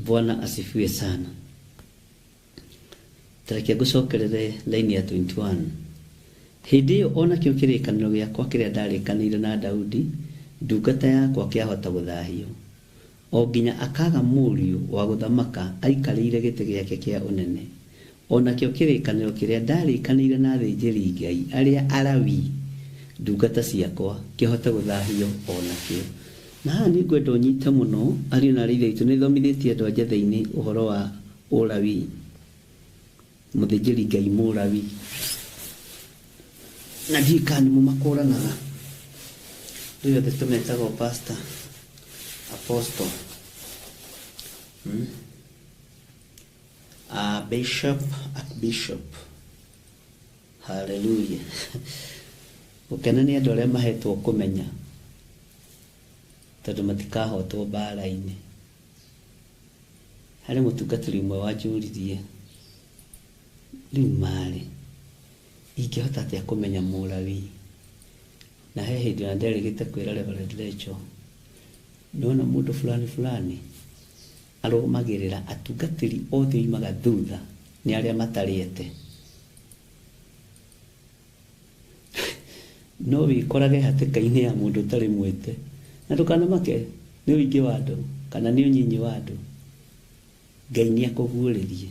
Bwana asifiwe sana. Tareke ngũcokerere laini ya 21. Hĩndĩ ĩyo onakĩo kĩrĩkanĩro gĩakwa kĩrĩa ndarĩkanĩire na Daudi ndungata yakwa kĩahota gũthahio. O nginya akaga mũriũ wa gũthamaka aikarĩire gĩtĩ gĩake kĩa ũnene. Onakĩo kĩrĩkanĩro kĩrĩa ndarĩkanĩire na athĩnjĩri Ngai arĩa Alawii ndungata ciakwa kĩahota gũthahio onakĩo. Na haha nĩ ngwenda ũnyite mũno, ariũ na aarĩ aitũ, nĩ thomithĩtie andũ a njatha-inĩ ũhoro wa Ũlawii. Mũthĩnjĩri Ngai Mũlawii. Na ndiĩ kana nĩ mũmakũranaga. Rĩu othe tũmetagwo pastor, apostle, bishop, archbishop. Hallelujah. Gũkena nĩ andũ arĩa mahetwo kũmenya, tondũ matikahotwo mbara-inĩ. Harĩ mũtungatĩri ũmwe wanjũririe, rĩu marĩ ingĩhota atĩa kũmenya Mũlawii? Na he hĩndĩ na nderĩgĩte kwĩra Reverend Rachel, nĩwona mũndũ fulani arũmagĩrĩra atungatĩri othe oimaga thutha nĩ arĩa matarĩete. No wĩkorage hatĩka-inĩ ya mũndũ ũtarĩ mwĩte, na ndũkanamake nĩ ũingĩ wa andũ kana nĩ ũnyinyi wa andũ. Ngai nĩ akũguũrĩrie,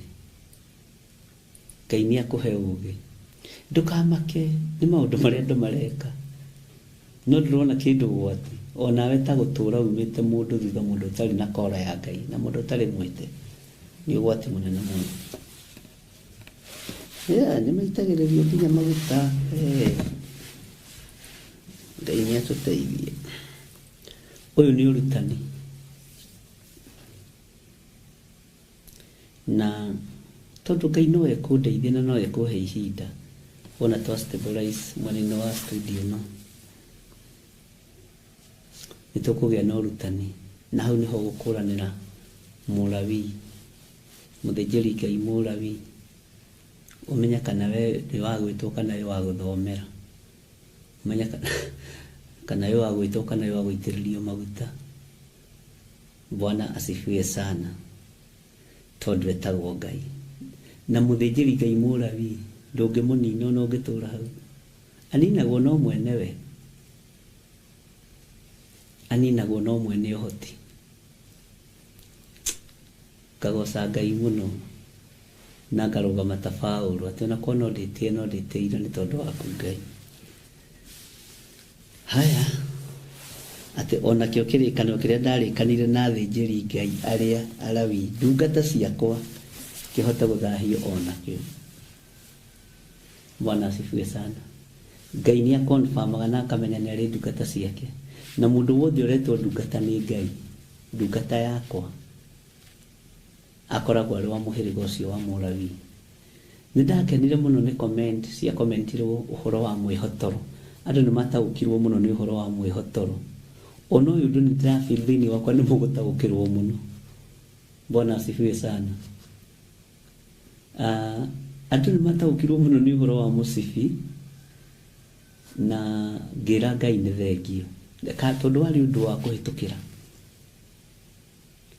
Ngai nĩ akũhe ũũgĩ. Ndũkamake nĩ maũndũ marĩa andũ mareka. No ndĩrona kĩndũ gwati, onawe ta gũtũũra umĩte mũndũ thutha, mũndũ ũtarĩ na kora ya Ngai na mũndũ ũtarĩ mwĩte, nĩ ũgwati mũnene mũno. Nĩ maitagĩrĩrio nginya maguta. Ngai nĩ atũteithie. Ũyũ nĩ ũrutani. na tondu Ngai no ekundeithia na no ekuhe ihinda ona twa stabilize mwena wa studio no nitukugia na urutani na hau niho gukuranira Mulawi muthĩnjĩri Ngai Mulawi umenya kana we ni wagwitwo kana we waguthomera umenya kana we wagwitwo kana we wagwitĩrĩrio maguta. Bwana asifiwe sana tondu etagwo Ngai na muthĩnjĩri Ngai Mulawi ndũngĩmũnina no ũngĩtũra hau aninagwo no mwenewe aninagwo no mwene ũhoti kagoca Ngai mũno na ngarũgama ta Paũlũ atĩ ona korwo no ndĩtĩire nĩ tondũ waku Ngai. Haya ati ona kĩo kĩrĩkanĩro kĩrĩa ndarĩkanire na athĩnjĩri Ngai arĩa Alawii ndungata ciakwa kĩhote gũthahio ona kĩo. Bwana asifiwe sana. Ngai nĩ akonfirmaga na akamenya nĩ arĩ ndungata ciake na mũndũ wothe ũretwo ndungata nĩ Ngai ndungata yakwa akoragwo arĩ wa mũhĩrĩga ũcio wa Mũlawii. Nĩndakenire mũno nĩ comment cia commentirwo ũhoro wa mwĩhotoro. Andũ nĩ mataũkirwo mũno nĩ ũhoro wa mwĩhotoro. Ona ũyũ ũndũ nĩ ndĩrafeel thĩinĩ wakwa nĩ mũgũtaũkĩrwo mũno. Bwana asifiwe sana. Andũ nĩ mataũkirwo mũno nĩ ũhoro wa mũcibi na ngĩra Ngai nĩ thengio tondũ warĩ ũndũ wa kũhĩtũkĩra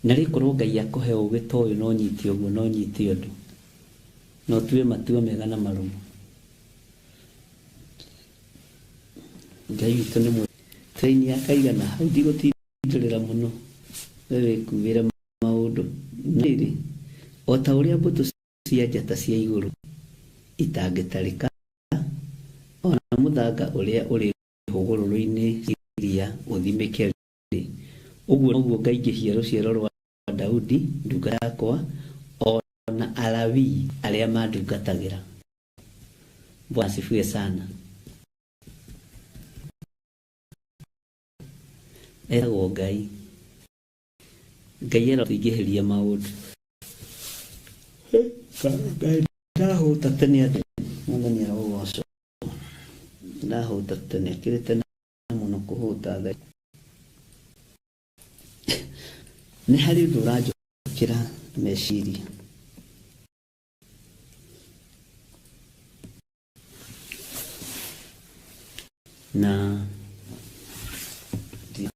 na rĩkorwo Ngai akũhe ũgĩ ta ũyũ no nyite ũguo no nyite ũndũ no tue matua mega na marũmu. Ngai witũ nĩ mwega train ya kaigana hau ndigũtindĩrĩra mũno wewe kuwĩra maũndũ nĩrĩ o ta ũrĩa mbũtũ cia njata cia igũrũ itangĩtarĩka ona mũthanga ũrĩa ũrĩ hũgũrũrũ-inĩ iria ũthimĩke ũguo noguo ngaingĩhia rũciaro rwa Daudi ndungata yakwa ona Alawii arĩa mandungatagĩra. Bwana asifiwe sana. Etagwo Ngai aratũingĩhĩria maũndũ Ngai ndahũta tene andũ Mwathani arogocwo ndahũta tene akĩrĩ tene mũno kũhũta Ngai. Nĩ harĩ ũndũ ũranjũkĩra meciria na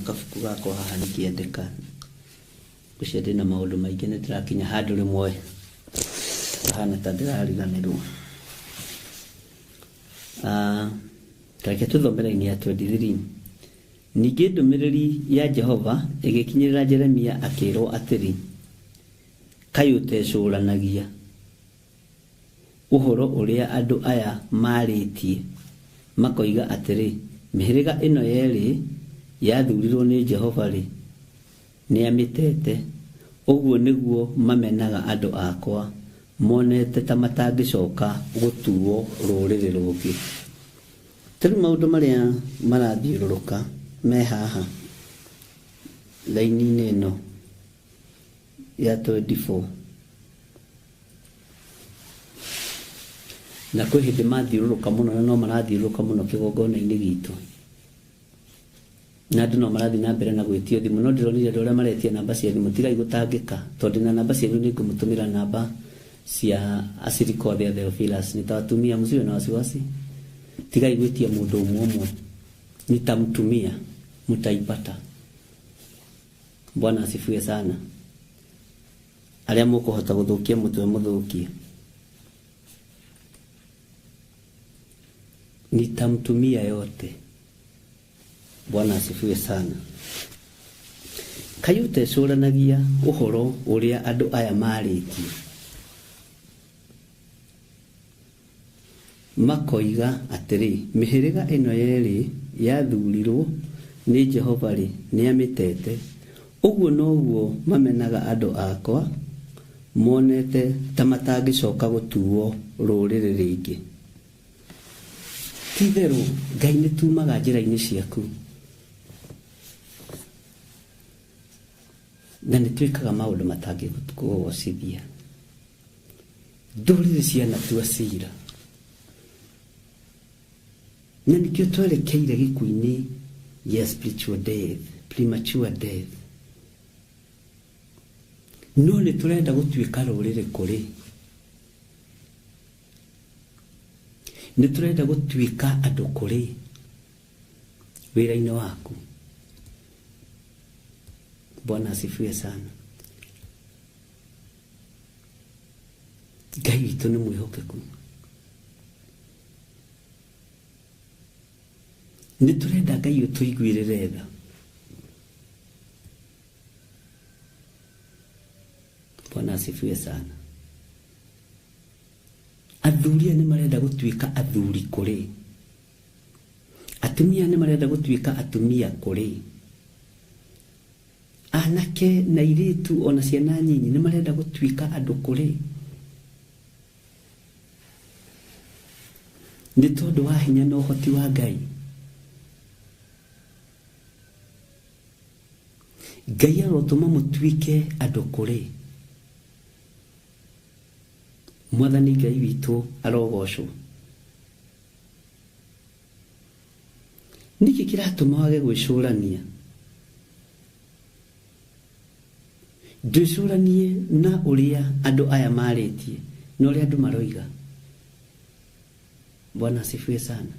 kabuku gakwa haha nĩkĩandĩka gũcia ndĩna maũndũ maingĩ nĩ ndĩrakinya handũ rĩmwe hana ta ndĩrariganĩrwo. Reke tũthomere-inĩ ya 23. Ningĩ ndũmĩrĩri ya Jehova ĩgĩkinyĩrĩra Jeremia akĩrwo atĩrĩ kaĩ ũtecũranagia ũhoro ũrĩa andũ aya marĩtie makoiga atĩrĩ mĩhĩrĩga ĩno yerĩ yathurirwo nĩ Jehova rĩ nĩ amĩtete ũguo nĩguo mamenaga andũ akwa monete ta matangĩcoka gũtuo rũrĩrĩ rũngĩ. Tũrĩ maũndũ marĩa marathiũrũrũka me haha laini-inĩ ĩno ya 24 na kwĩ hĩndĩ mathiũrũrũka mũno na no marathiũrũrũka mũno kĩgongona-inĩ gitũ na andũ no marathiĩ na mbere na gwĩtio thimũ no ndĩronire andũ arĩa maretia namba cia thimũ tigai gũtangĩka tondũ na namba cia thimũ nĩ ngũmũtũmĩra namba cia acirika othe a Theophilus nitawatumia msiwe na wasiwasi tigai gwĩtia mũndũ ũmwe nitamtumia mtaipata. Bwana asifiwe sana. Arĩa mũkũhota gũthũkia mũtwe mũthũkie nitamtumia yote. Bwana asifiwe sana. Kaĩ ũtecũranagia ũhoro ũrĩa andũ aya marĩtie makoiga atĩrĩ mĩhĩrĩga ĩno yerĩ yathurirwo nĩ Jehova rĩ nĩ amĩtete ũguo noguo mamenaga andũ akwa monete ta matangĩcoka gũtuo rũrĩrĩ rĩngĩ. Ti-itherũ Ngai nĩ tumaga njĩra-inĩ ciaku na nĩ twĩkaga maũndũ matangĩgũgocithia ndũrĩrĩ cianatua cira, na nĩkĩo twerekeire gĩkuũ-inĩ gĩa spiritual death, premature death. No nĩ tũrenda gũtuĩka rũrĩrĩ kũrĩ, nĩ tũrenda gũtuĩka andũ kũrĩ wĩra-inĩ waku. Bwana asifiwe sana. Ngai witũ nĩ mwĩhokeku. Nĩ tũrenda Ngai ũtũiguĩrĩre tha. Bwana asifiwe sana. Athuri nĩ marenda gũtuĩka athuri kũrĩ, atumia nĩ marenda gũtuĩka atumia kũrĩ, anake na airĩtu ona ciana nyinyi nĩ marenda gũtuĩka andũ kũrĩ. Nĩ tondũ wa hinya na ũhoti wa Ngai. Ngai arotũma mũtuĩke andũ kũrĩ. Mwathani Ngai witũ arogocwo. Nĩkĩ kĩratũma wage gwĩcũrania? Ndwĩcũranie na ũrĩa andũ aya marĩtie na ũrĩa andũ maroiga. Bwana asifiwe sana.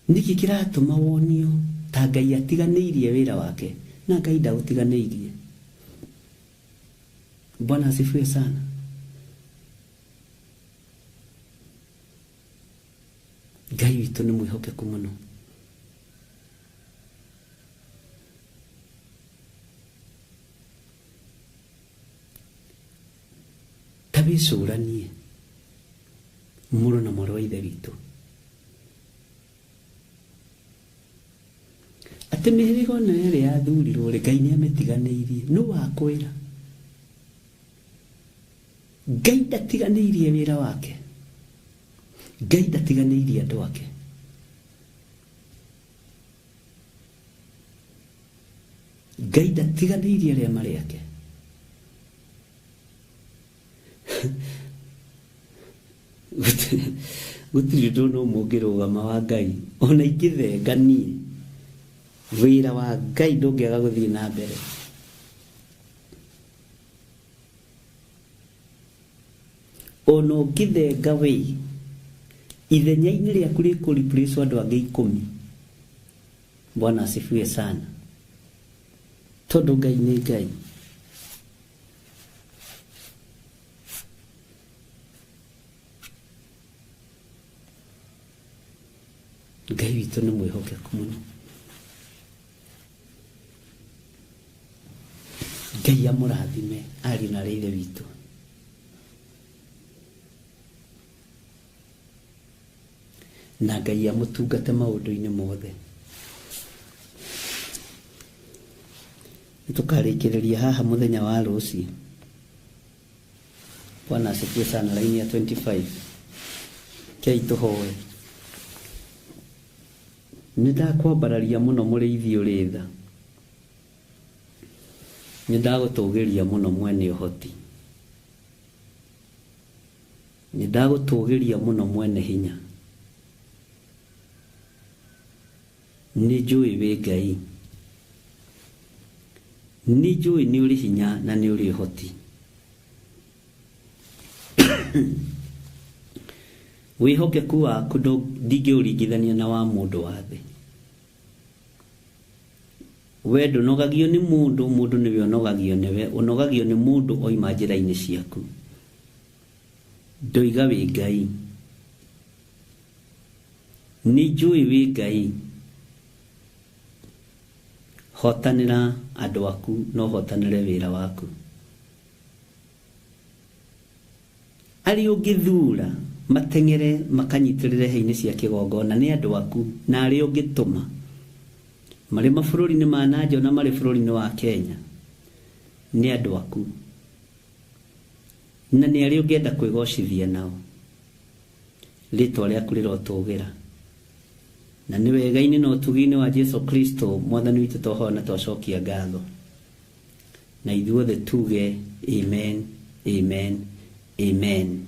Nĩkĩ kĩratũma wonio ta Ngai atiganĩirie wĩra wake na Ngai ndaũtiganĩirie? Bwana asifiwe sana. Ngai witũ nĩ mwĩhokeku mũno. Ta wĩcũranie mũrũ na mwarĩ wa ithe witũ, atĩ mĩhĩrĩga ĩno ĩrĩa yathurirwo rĩ, Ngai nĩamĩtiganĩirie. Nũ wakwĩra? Ngai ndatiganĩirie wĩra wake. Ngai ndatiganĩirie andũ ake. Ngai ndatiganĩirie arĩa marĩ ake. Gũtirĩ ũndũ no mũngĩrũgama wa Ngai, ona ingĩthenga niĩ, wĩra wa Ngai ndũngĩaga gũthiĩ na mbere. Ona ũngĩthenga wĩ, ithenya-inĩ rĩaku rĩkũreplace andũ angĩ 10. Bwana asifiwe sana. Tondũ Ngai nĩ Ngai. Ngai witũ nĩ mwĩhokeku mũno. Ngai amũrathime ariũ na ithe witũ. Na Ngai amũtungate maũndũ-inĩ mothe. Nĩtũkarĩkĩrĩria haha mũthenya wa rũciũ. Bwana asifiwe sana. Laini ya 25. Kei tũhoe. Nĩndakwambararia mũno mũrĩithi ũrĩ tha. Nĩndagũtũgĩria mũno mwene ũhoti. Nĩndagũtũgĩria mũno mwene hinya. Nĩnjũĩ wĩ Ngai. Nĩnjũĩ nĩ ũrĩ hinya na nĩ ũrĩ ũhoti. Wĩhokeku waku ndingĩũringithania na wa mũndũ wa thĩ. We ndũnogagio nĩ mũndũ, mũndũ nĩwe ũnogagio nĩwe, ũnogagio nĩ mũndũ oima njĩra-inĩ ciaku. Ndoiga wĩ Ngai. Nĩnjũĩ wĩ Ngai. Hotanĩra andũ aku no hotanĩre wĩra waku. Arĩa ũngĩthura mateng'ere makanyitĩrĩre hĩ-inĩ cia kĩgongona nĩ andũ aku, na arĩa ũngĩtũma marĩ mabũrũri-inĩ ma nanja na marĩ bũrũri-inĩ wa Kenya nĩ andũ aku, na nĩ arĩa ũngĩenda kwĩgocithia nao. Rĩtwa rĩaku rĩrotũgĩra, na nĩ wega-inĩ na ũtugi-inĩ wa Jesu Kristo Mwathani witũ tũhoya na twacokia ngatho. Na ithuothe tuge Amen, amen, amen.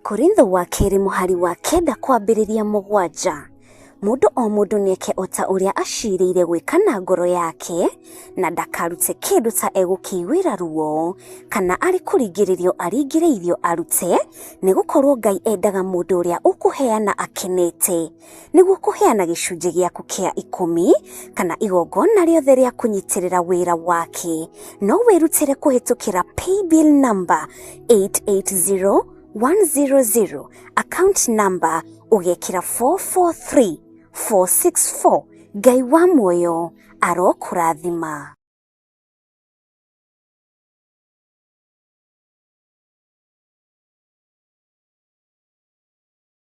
Akorintho wa keri muhari wa kenda kwambĩrĩria 7. Mundu o mundu nieke ota uria ashirĩire gwĩka na ngoro yake na ndakarute kĩndũ ta egũkĩiguĩra ruo kana arĩ kũringĩrĩrio aringĩrĩirio arute nĩgũkorwo Ngai endaga mundu ũrĩa ũkũheana akenete nĩguo kũheana gĩcunjĩ gĩaku kĩa 10 kana igongona rĩothe rĩa kũnyitĩrĩra wĩra wake no wĩrutĩre kũhĩtũkĩra paybill number 880100 account number ugekĩra 443464 Ngai wa muoyo arokũrathima.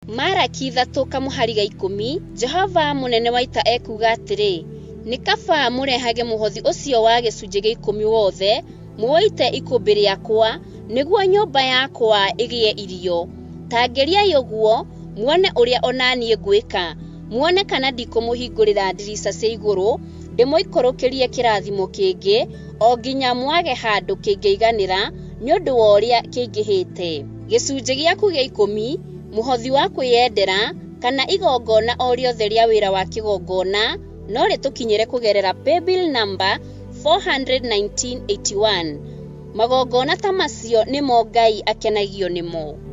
Maraki 3 kamuhari ga 10 Jehova munene wa ita ekuga atĩrĩ nĩ kaba mũrehage mũhothi ũcio wa gĩcunjĩ gĩa 10 wothe muoite ikũmbĩ rĩakwa nĩguo nyũmba yakwa ĩgĩe irio tangeriai ũguo muone ũrĩa onanie ngwĩka muone kana ndikũmũhingũrĩra ndirica cia igũrũ ndĩmũikũrũkĩrie kĩrathimo kĩngĩ o nginya mwage handũ kĩngĩiganĩra nĩ ũndũ wa ũrĩa kĩingĩhĩte gĩcunjĩ gĩaku gĩa 10 muhothi wa kwĩyendera kana igongona o rĩothe rĩa wĩra wa kĩgongona no rĩtũkinyĩre kũgerera paybill number 41981 magongona ta macio nĩmo Ngai akenagio nĩmo.